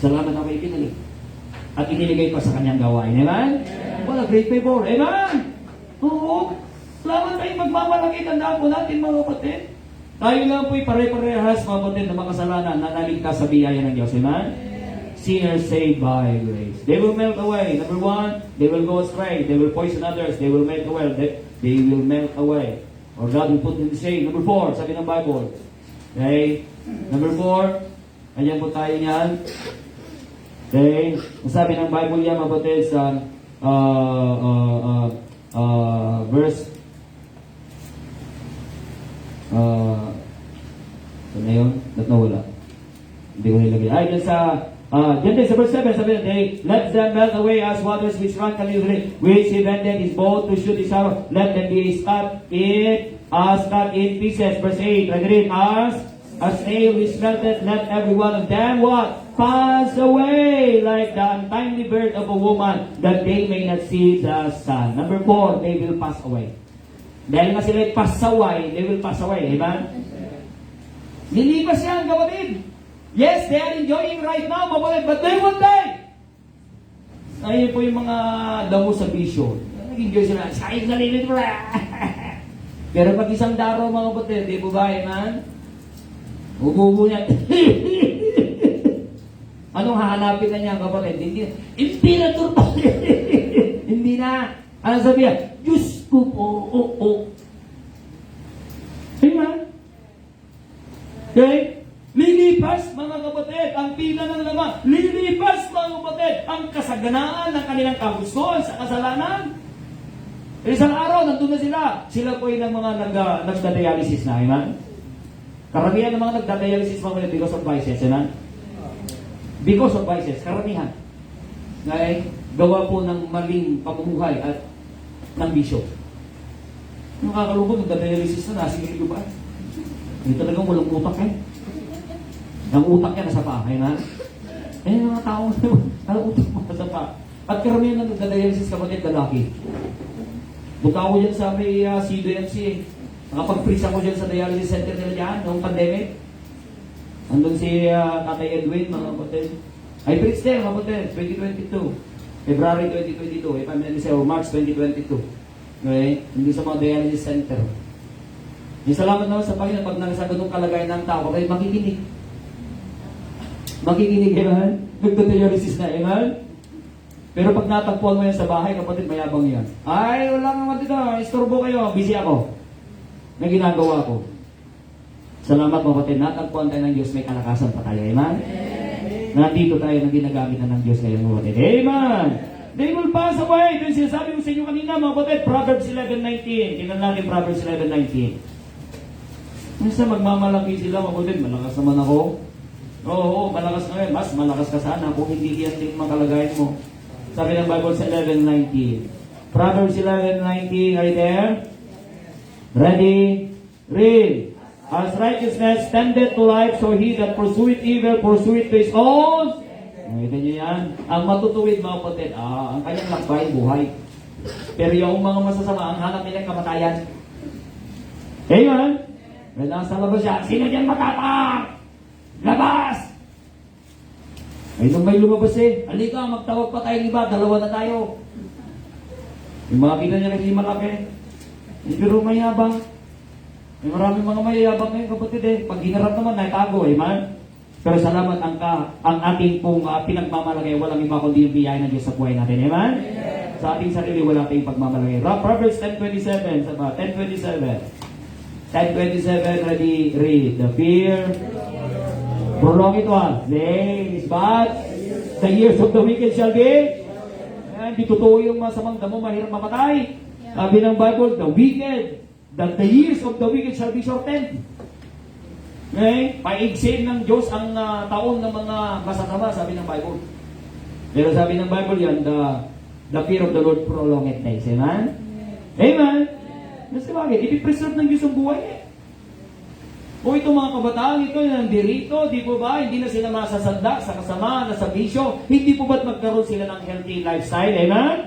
Salamat ako ipinalik. At iniligay pa sa kanyang gawain. Amen? What a great favor. Amen? Oo. Salamat kayo magmamalaki. Tandaan po natin, mga kapatid. Tayo lang po'y pare-parehas, mga kapatid, na makasalanan na naligtas sa biyaya ng Diyos. Amen? Sinners saved by grace. They will melt away. Number 1, they will go astray. They will poison others. They will melt away. They will melt away. Or God will put them to shame. Number 4, sabi ng Bible. Okay? Number 4, ayan po tayo niyan. Okay? Sabi ng Bible yan, mga kapatid, sa verse ano yun? Ba't nawala? Hindi ko nilagay. Ay, dyan sa verse 7, sabi na, let them melt away as waters which run continually, which he bended his bow to shoot his arrow. Let them be cut in pieces. Verse 8, I read, as nail is melted, let every one of them what? Pass away like the untimely birth of a woman, that they may not see the sun. Number 4, they will pass away. Dahil nga sila pasaway, they will pass away. Amen? Nilipas yan, kapatid. Yes, they are enjoying right now, kapatid, but they one day. Ayun po yung mga damo sa bisyo. Nag-enjoy sila. Sayang na lilit mo. Pero pag isang daraw, mga kapatid, di po ba, amen? Ububo niya. Anong hahanapin na niya, kapatid? Hindi na turbo. Hindi na. Ano sabi niya? Diyos ko po. Amen? Okay? Lilipas, mga kapatid, ang pila ng laman. Lilipas, mga kapatid, ang kasaganaan ng kanilang kagustuhan sa kasalanan. Isang araw, nandun na sila. Sila po yung mga nagda-dialysis na, amen? Karamihan ng mga nagda-dialysis, mga kapatid, because of vices, amen? Because of vices, karamihan. Okay? Gawa po ng maling pamumuhay at ng bisyo. Nakakalungkot, nagda-dialysis na, nasigil ba? Hindi talagang walang utak eh. Ang utak niya nasa paa, amen? Yung mga tao, ang utak mo nasa paa. At karamihan ng nagda-dialysis, kapatid, lalaki. Punta ako dyan sa may CDMC eh. Nakapag-freeze ako dyan sa dialysis center nila dyan noong pandemic. Andun si Tatay Edwin, mga kapatid. I preached there, mga kapatid, 2022. February 2022, if I'm not mistaken, or March 2022. Okay? Hindi sa mga dialysis center. Yung salamat naman sa Panginoon pag nasa ganung kalagayan ng tao, kayo makikinig. Makikinig, amen? Nagda-dialysis na, amen? Pero pag natagpuan mo yan sa bahay, kapatid, mayabang yan. Ay, wala nga dito, istorbo kayo, busy ako. May ginagawa ko. Salamat mga kapatid, natagpuan tayo ng Diyos, may kalakasan pa tayo, amen? Nandito tayo na ginagamit na ng Diyos ngayon, mga kapatid. Amen! They will pass away. Ito yung sinasabi ko sa inyo kanina, mga kapatid, Proverbs 11:19. Tingnan natin Proverbs 11:19. Minsan magmamalaki sila, mga kapatid, malakas naman ako. Oo, malakas na rin. Mas malakas ka sana kung hindi yan din makalagayin mo. Sabi ng Bible sa 11:19. Proverbs 11:19, are you there? Ready? Read. As righteousness tendeth to life, so he that pursueth evil, pursueth to his own. Nakita niyo yan? Ang matutuwid, mga kapatid, ang kanyang lakbay, buhay. Pero yung mga masasama, ang hanap nila kamatayan. Amen? May nasa labas siya, sino dyan matatak? Labas! Ay, nung may lumabas eh, halika, magtawag pa tayong iba, dalawa na tayo. Yung mga kita niya naging malaki. Pero mayabang. May maraming mga mayabang ngayon, kapatid eh. Pag hinarap naman, naitago eh, man. Pero salamat ang ating pong pinagmamalagay, walang iba kundi yung biyaya ng Diyos sa buhay natin, amen? Sa ating sarili, wala tayong pagmamalagay. Proverbs 10:27, sa 10:27. 10:27, ready, read. The fear, prolong it once, days, but the years of the wicked shall be. Hindi totoo yung masamang damo, mahirap mamatay. Sabi ng Bible, the wicked, that the years of the wicked shall be shortened. Okay? Paigsin ng Diyos ang taon ng mga masasama, sabi ng Bible. Pero sabi ng Bible yan, the fear of the Lord prolong it days. Amen? Amen? Kasi bakit? Ipipreserve ng Diyos ang buhay eh. O itong mga kabataan, ito nandirito, di po ba? Hindi na sila masasanda sa kasamaan, sa bisyo. Hindi po ba't magkaroon sila ng healthy lifestyle? Amen?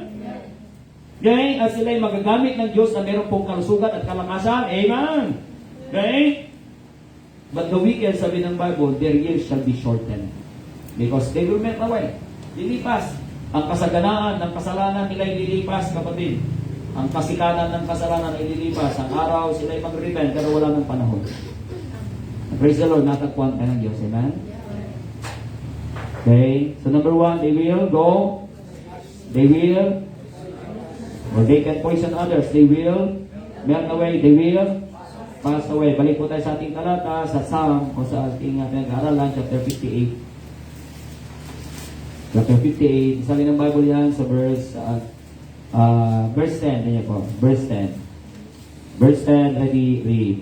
Okay? At sila ay magagamit ng Diyos na meron pong kalusugan at kalakasan. Amen? Okay? But the wicked, sabi ng Bible, their years shall be shortened. Because they will melt away. Lilipas. Ang kasaganaan ng kasalanan nila ay lilipas, kapatid. Ang kasikanan ng kasalanan ay lilipas. Ang araw sila ay mag-repent, pero wala ng panahon. Praise the Lord, natagpuan tayo ng Diyos. Amen? Okay? So number 1, they will go. They will. Or they can poison others. They will melt away. They will pass away. Balik po tayo sa ating talata, sa Psalm, o sa ating pinag-aaralan, chapter 58. Chapter 58. Sabi ng Bible yan sa verse 10. Ganyan po. Verse 10. Verse 10, ready, read.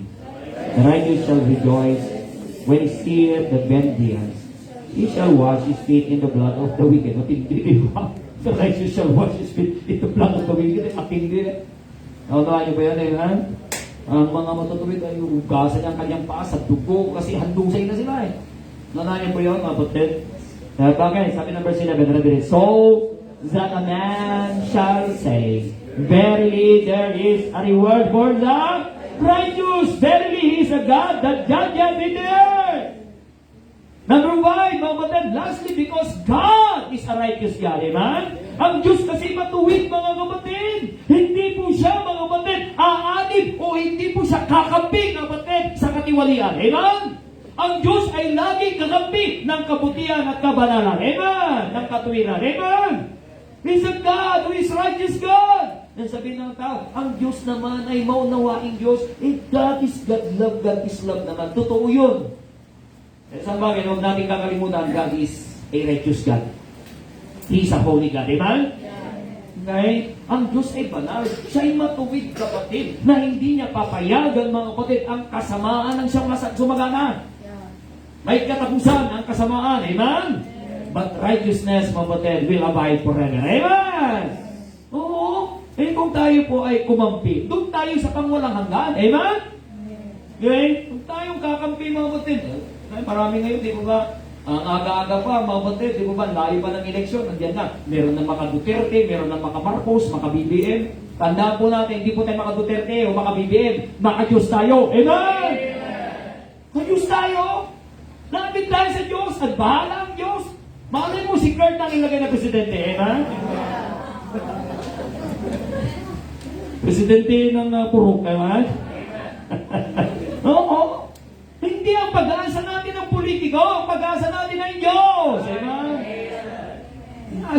The righteous shall rejoice when he seeth the vengeance. He shall wash his feet in the blood of the wicked. Matindi, ba? The righteous shall wash his feet in the blood of the wicked. Matindi. Naunawaan niyo ba yan, amen? Ang mga matutuwid ay hugasan ang kanyang paa sa dugo kasi handusay na sila eh. Naunawaan niyo po yun, mga putid? Bakit? Sabi ng verse 11, so that a man shall say, verily there is a reward for the righteous. Verily He is a God that judgeth in the earth. Number 5, mga kapatid, lastly, because God is a righteous God. Amen? Ang Diyos kasi matuwid, mga kapatid. Hindi po siya, mga kapatid, aanib o hindi po siya kakampi, mga kapatid, sa katiwalian. Amen? Ang Diyos ay laging kakampi ng kabutihan at kabanalan. Amen? Ng katuwiran. Amen? He's a God who is righteous God. Then sabihin ng tao, ang Diyos naman ay maunawaing Diyos. God is God, love is love naman. Totoo yun. Sa bagay, huwag natin kakalimutan, God is a righteous God. He is a holy God. Amen? Okay? Ang Diyos ay banal. Siya'y matuwid, kapatid, na hindi niya papayagan, mga kapatid, ang kasamaan ng siyang sumagana. May katapusan ang kasamaan. Amen? But righteousness, mga kapatid, will abide forever. Amen? Oo. Eh kung tayo po ay kumampi, doon tayo sa pangwalang hanggan. Amen? Okay? Kung tayong kakampi, mga kapatid, ay, marami ngayon, di ba ang aga-aga pa, mga kapatid, di ba layo pa ng eleksyon, nandiyan na. Meron ng maka Duterte, meron ng maka Marcos, maka BBM. Tandaan po natin, hindi po tayo maka Duterte o maka BBM, maka Diyos tayo. Amen? Maka Diyos tayo. Lapit tayo sa Diyos at bahala ang Diyos. Malay mo si Kurt ang ilagay na presidente. Amen? Presidente ng Purok. Amen? Oo. Hindi ang pag-asa natin ng politiko, ang pag-asa natin ay Diyos. Amen?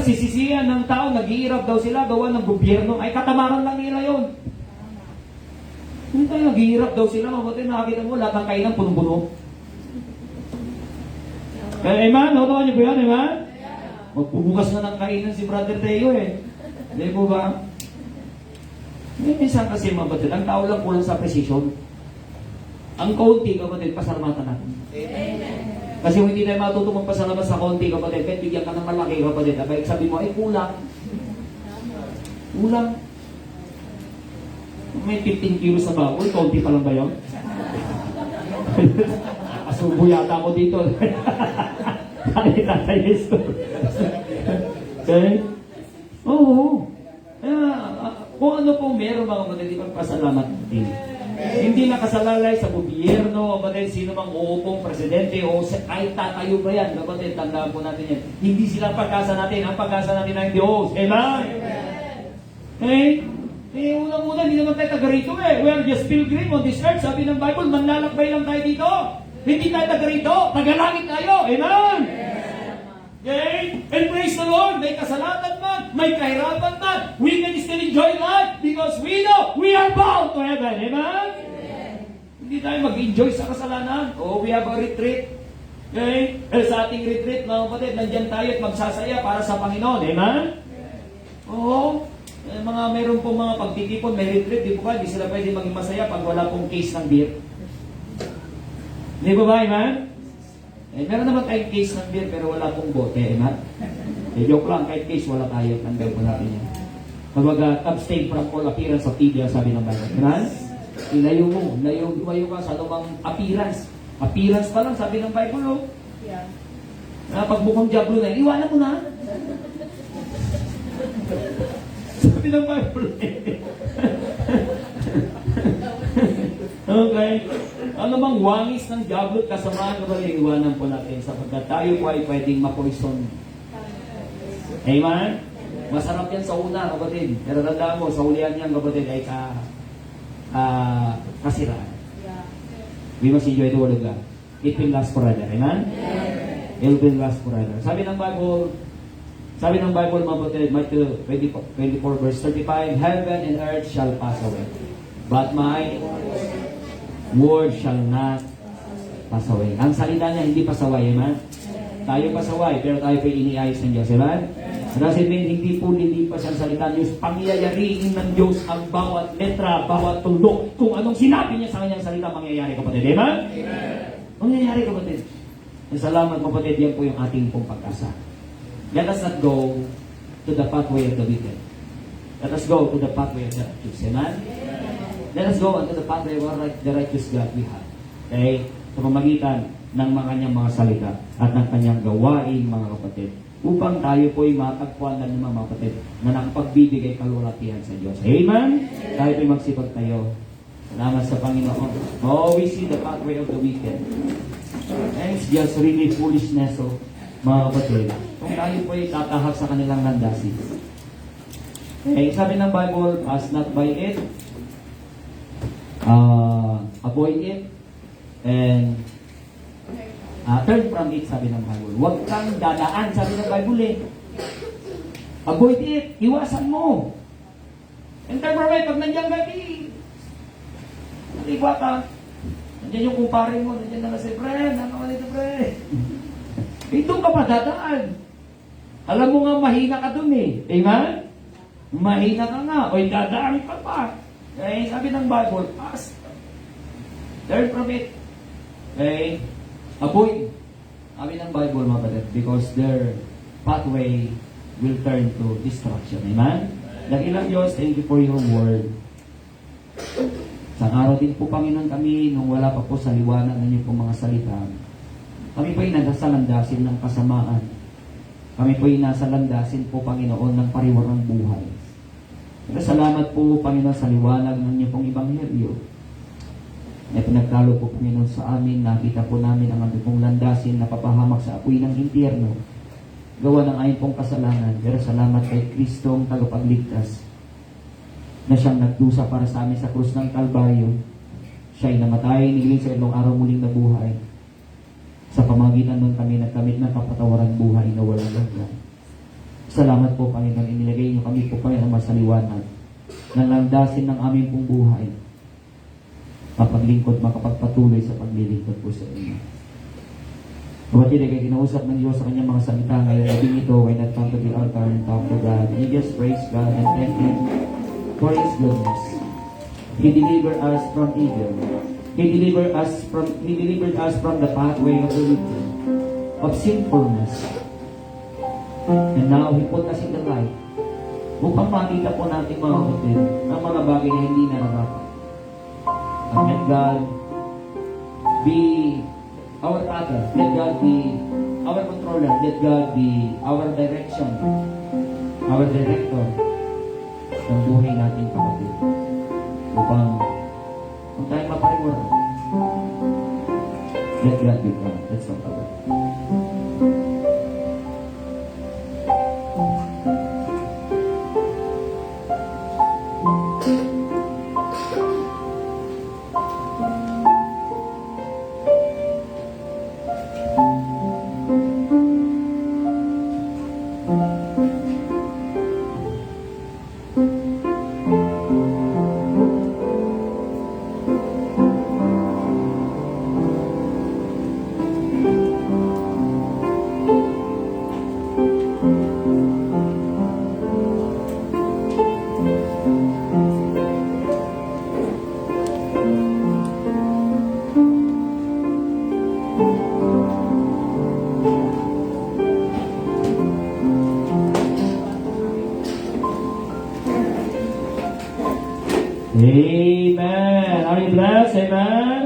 Sisisihan ng tao, nag-iirap daw sila, gawa ng gobyerno, ay katamaran lang nila yun. Hindi tayo nag-iirap daw sila, mabuti nakakita mo, lahat ng kainan punong-puno. Amen? Nakutawan niyo po yan, amen? Magbubukas na ng kainan si Brother Teo eh. Hindi po ba? Minsan kasi mabatid, ang tao lang kulang sa precision. Ang kaunti, kapatid, pasalamatan natin. Amen. Kasi kung hindi tayo matutong magpasalamat sa kaunti, kapatid, kahit bigyan ka ng malaki, kapatid, abay, sabi mo, ay kulang. Kulang. May 15 kilos na baboy, kaunti pa lang ba yun? Asubo yata ako dito. Kaya tatay Yeso. Okay? Oo. Kung ano po meron mga kapatid, ipagpasalamat din. Hindi nakasalalay sa gobyerno, kapatid, sino mang uupong presidente o kahit tatayo ba yan, kapatid, tandaan po natin yan. Hindi sila pag-asa natin, ang pag-asa natin ay Diyos. Amen? Unang-una, hindi naman tayo taga rito eh. We are just pilgrim on this earth. Sabi ng Bible, manlalakbay lang tayo dito. Hindi tayo taga rito, taga-langit tayo. Amen? Okay? And praise the Lord, may kasalanan man, may kahirapan man, we can still enjoy life because we know we are bound to heaven. Amen? Hindi tayo mag-enjoy sa kasalanan. Oh, we have a retreat. Okay? Sa ating retreat, mga kapatid, nandyan tayo at magsasaya para sa Panginoon. Amen? Oo. Mga mayroon pong mga pagtitipon, may retreat, di po ba? Di sila pwede maging masaya pag wala pong case ng beer. Di ba ba, amen? Meron naman tayong case ng beer pero wala pong bote, amen? Joke lang, kahit case wala tayo. Tandaan po natin yan. Kumbaga, abstain from all appearance of evil, sabi ng Bible. Amen? Ilayo mo, lumayo ka sa anumang appearance. Appearance pa lang, sabi ng Bible, oh. Yeah. Pag mukhang diablo na, iwanan mo na. Sabi ng Bible. Okay. Ano bang wangis ng diablo at kasamaan na bali, iwanan po natin sapagkat tayo po ay pwedeng mapoison. Amen? Masarap yan sa una, kapatid. Pero tandaan mo, sa ulian yan, kapatid, ay kasiraan. We must enjoy the word of God. It will last forever. Amen? It will last forever. Sabi ng Bible, mga kapatid, Matthew 24 verse 35, heaven and earth shall pass away, but my word shall not pass away. Ang salita niya hindi pasaway, amen? Tayo pasaway, pero tayo po iniayos ng Diyos, amen? Doesn't mean hindi po lilipas ang salita ng Diyos. Pangyayariin ng Diyos ang bawat letra, bawat tuldok. Kung anong sinabi niya sa kanyang salita, mangyayari, kapatid, amen? Mangyayari, kapatid. Salamat, kapatid, yan po yung ating pong pag-asa. Let us not go to the pathway of the wicked. Let us go to the pathway of the righteous, amen? Let us go unto the pathway of the righteous God we have. Okay? Sa pamamagitan ng mga kanyang mga salita at ng kanyang gawain, mga kapatid. Upang tayo po'y matagpuan ng mga kapatid na nakapagbibigay kalulatihan sa Diyos. Amen? Tayo po'y magsipag tayo. Salamat sa Panginoon. Oh, we see the pathway of the wicked. And it's just really foolishness, oh, mga kapatid. Kung tayo po'y tatahak sa kanilang landasin. Okay, sabi ng Bible, pass not by it, avoid it, and turn from it, sabi ng Bible. Huwag kang dadaan, sabi ng Bible eh. Avoid it, iwasan mo. And turn from it, pag nandiyan ka, naliwa ka. Nandiyan yung kumpare mo, nandiyan na kasi, pre, naka ka dito, pre. Doon ka pa dadaan. Alam mo nga, mahina ka dun eh. Amen? Mahina ka nga. O dadaan ka pa. Eh, sabi ng Bible, ask. Learn from it. Okay? Avoid. Sabi ng Bible, mga kapatid, because their pathway will turn to destruction. Amen? Dakilang Diyos, thank you for your word. Sa araw din po, Panginoon, kami, nung wala pa po sa liwanag ng inyong pong mga salita, kami po ay nasa landasin ng kasamaan. Kami po ay nasa landasin po, Panginoon, ng pariwarang buhay. Pero salamat po, Panginoon, sa liwanag ng inyong pong Ebanghelyo. Na pinagkalo po, Panginoon, sa amin, nakita po namin ang aming pong landasin na papahamak sa apoy ng impyerno. Gawa ng ayon pong kasalanan. Pero salamat kay Kristong tagapagligtas na siyang nagdusa para sa amin sa krus ng Kalbaryo. Siya'y namatay, nigiling sa ilong araw muling nabuhay. Sa pamagitan nun kami nagkamit ng kapatawaran buhay na walang hanggan. Salamat po, Panginoon, inilagay niyo kami po, Panginoon, sa liwanag ng landasin ng aming pong buhay. Mapaglingkod, makapagpatuloy sa paglilingkod po sa inyo. Kapatid, ay kinausap ng Diyos sa kanyang mga salita ngayon. Abing ito, when I come to the altar and talk to God, you just praise God and thank Him for His goodness. He delivered us from evil. He delivered us from the pathway of the wicked, of sinfulness. And now He put us in the light upang makita po natin, mga kapatid, ang mga bagay na hindi nararapat. And let God be our Father. Let God be our controller. Let God be our direction, our director ng buhay natin, kapatid. Upang kung tayo mapariwara, let God be God. Let's not away. Amen. Are you blessed? Amen.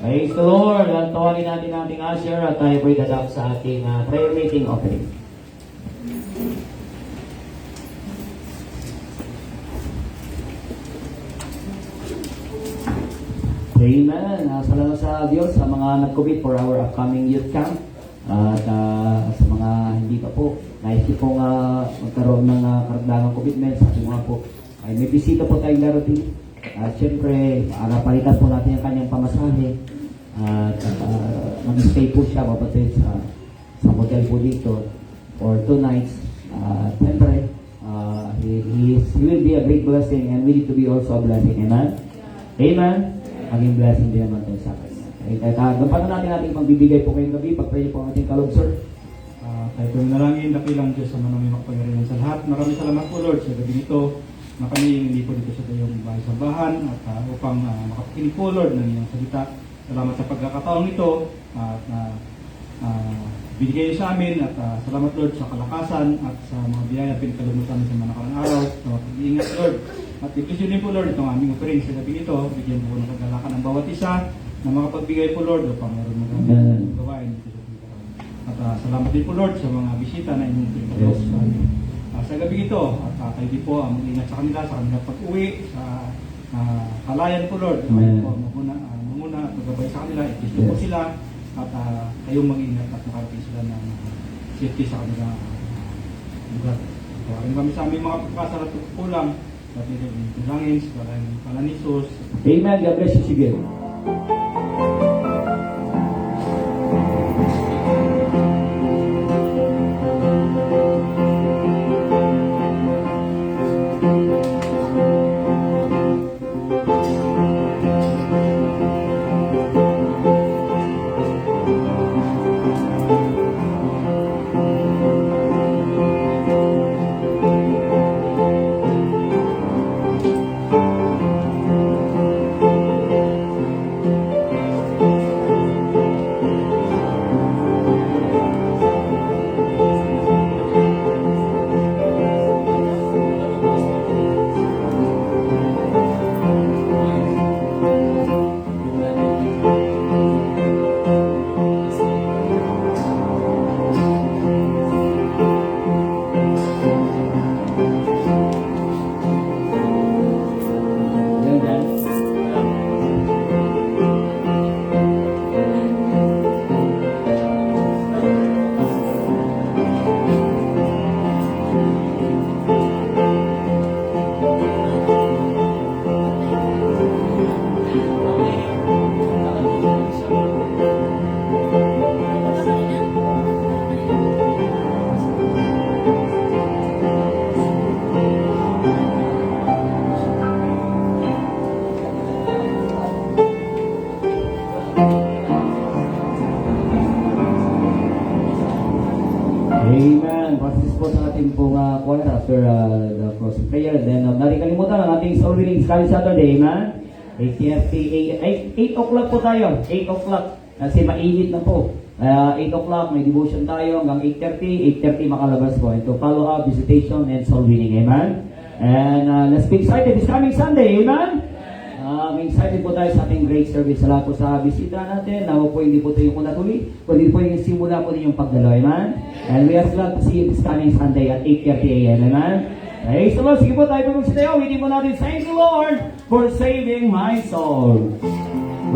Praise the Lord. At tawagin natin ating usher at tayo po'y dadap sa ating prayer meeting offering. Amen. Salamat sa Diyos sa mga nag-commit for our upcoming youth camp. At sa mga hindi pa po, nais ko pong magkaroon ng karagdagang commitment sa ating mga po. Ay may bisita po tayong darating. At syempre, palitan po natin ang kanyang pamasahe. At mag-stay po siya, mapatid sa hotel po dito for 2 nights. Syempre, he will be a great blessing and we need to be also a blessing. Amen? Amen? Maging blessing din naman tayo sa kanya. Gampanan natin ating magbibigay po ngayong gabi. Pag-pray po ang ating kaloob, sir. Tayo po nalangin, dakilang Diyos sa manamay makapangyarihan sa lahat. Maraming salamat po, Lord, sa gabi nito na kami hindi po dito sa iyong bahay sambahan at upang makapakinig po, Lord, ng iyong salita. Salamat sa pagkakataong ito at binigay niyo sa amin at salamat, Lord, sa kalakasan at sa mga biyaya pinagkaloob sa amin sa mga nakarang araw. Sa mga pag-iingat, Lord. At i-please din po, Lord, itong aming offering sa gabi nito. Bigyan po ng kagalakan ng bawat isa na makapagbigay po, Lord, upang meron magandang gawain dito sa Pilipinas. At salamat din po, Lord, sa mga bisita na inyong pinagkaloob sa amin. Sa gabi ito, at kayo din po ang mag-ingat sa kanilang pag-uwi, sa kalayan po, Lord. Amen. Muna at magabay sa kanila, i-kiss po sila, at kayong mag-ingat at makarating sila ng safety sa kanilang lugar. Tawarin kami sa aming mga pagkasal at kulang, at nilangin sa kalan ni Jesus. Amen. God bless you. Sige. Amen. Practice po sa ating pong choir after the closing prayer. Then, natin kalimutan ang ating soul winning Sky Saturday. Amen. 8 o'clock po tayo. 8 o'clock. Kasi mainit na po. 8 o'clock, may devotion tayo hanggang 8:30. 8:30 makalabas po. Ito, follow-up, visitation, and soul winning. Amen. And let's be excited this coming Sunday. Amen. May excited po tayo sa ating great service. Salamat po sa bisita natin. Nawa po hindi po ito yung kunatuloy, kundi po yung simula po ninyong pagdalo. Amen. And we are glad to see you this coming Sunday at 8:30 a.m. Amen. Praise the Lord. Sige po tayo po magsitayo. Hindi po natin, thank you Lord for saving my soul.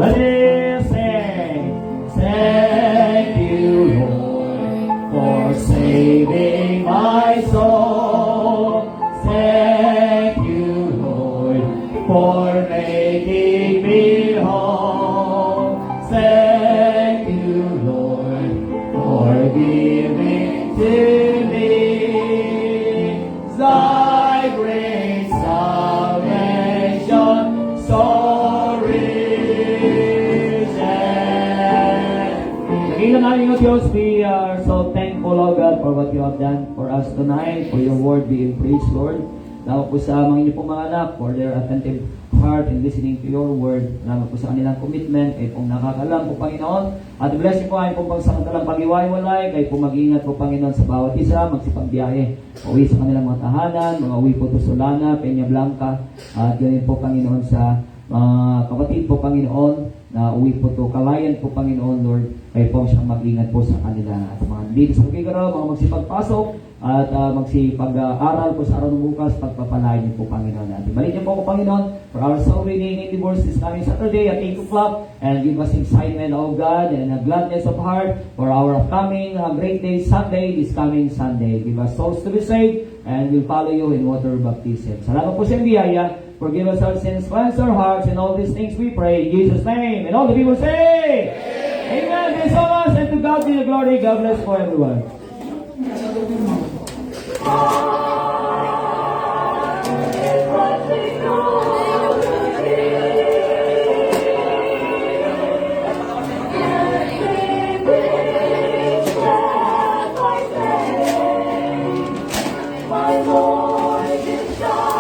Ready, sing. Thank you Lord for saving my soul. Thank you Lord for making me whole. Thank you, Lord, for giving to me thy great salvation, so rich and Nakita namin o Diyos, we are so thankful, O God, for what you have done for us tonight, for your word being preached, Lord. Salamat po sa mga inyo pong mga anak for their attentive heart in listening to your word. Salamat po sa kanilang commitment. Kayo pong nakakalam po, Panginoon. At bless you po ay pong pagsamantalang pag-iwalay. Kayo pong mag-iingat po, Panginoon, sa bawat isa. Magsipagbiyahe. Uwi sa kanilang mga tahanan. Mga uwi po to Solana, Peña Blanca. At ganyan po, Panginoon, sa mga kapatid po, Panginoon, na uwi po to Kalayan po, Panginoon, Lord. Kayo po siyang mag-ingat po sa kanila. At mga dito sa Pagkigaraw, mga magsipagpasok. At magsipag-aral po sa araw ng bukas, pagpapalain niyo po, Panginoon natin. Balik niyo po ako, Panginoon, for our soul winning in divorce this coming Saturday at 8 o'clock, and give us excitement, O God, and a gladness of heart for our upcoming great day Sunday, this coming Sunday. Give us souls to be saved, and we'll follow you in water baptism. Salamat po sa biyaya. Forgive us our sins, cleanse our hearts, and all these things we pray in Jesus' name. And all the people say, Amen. Bless all us, and to God be the glory. God bless for everyone. My Lord is God.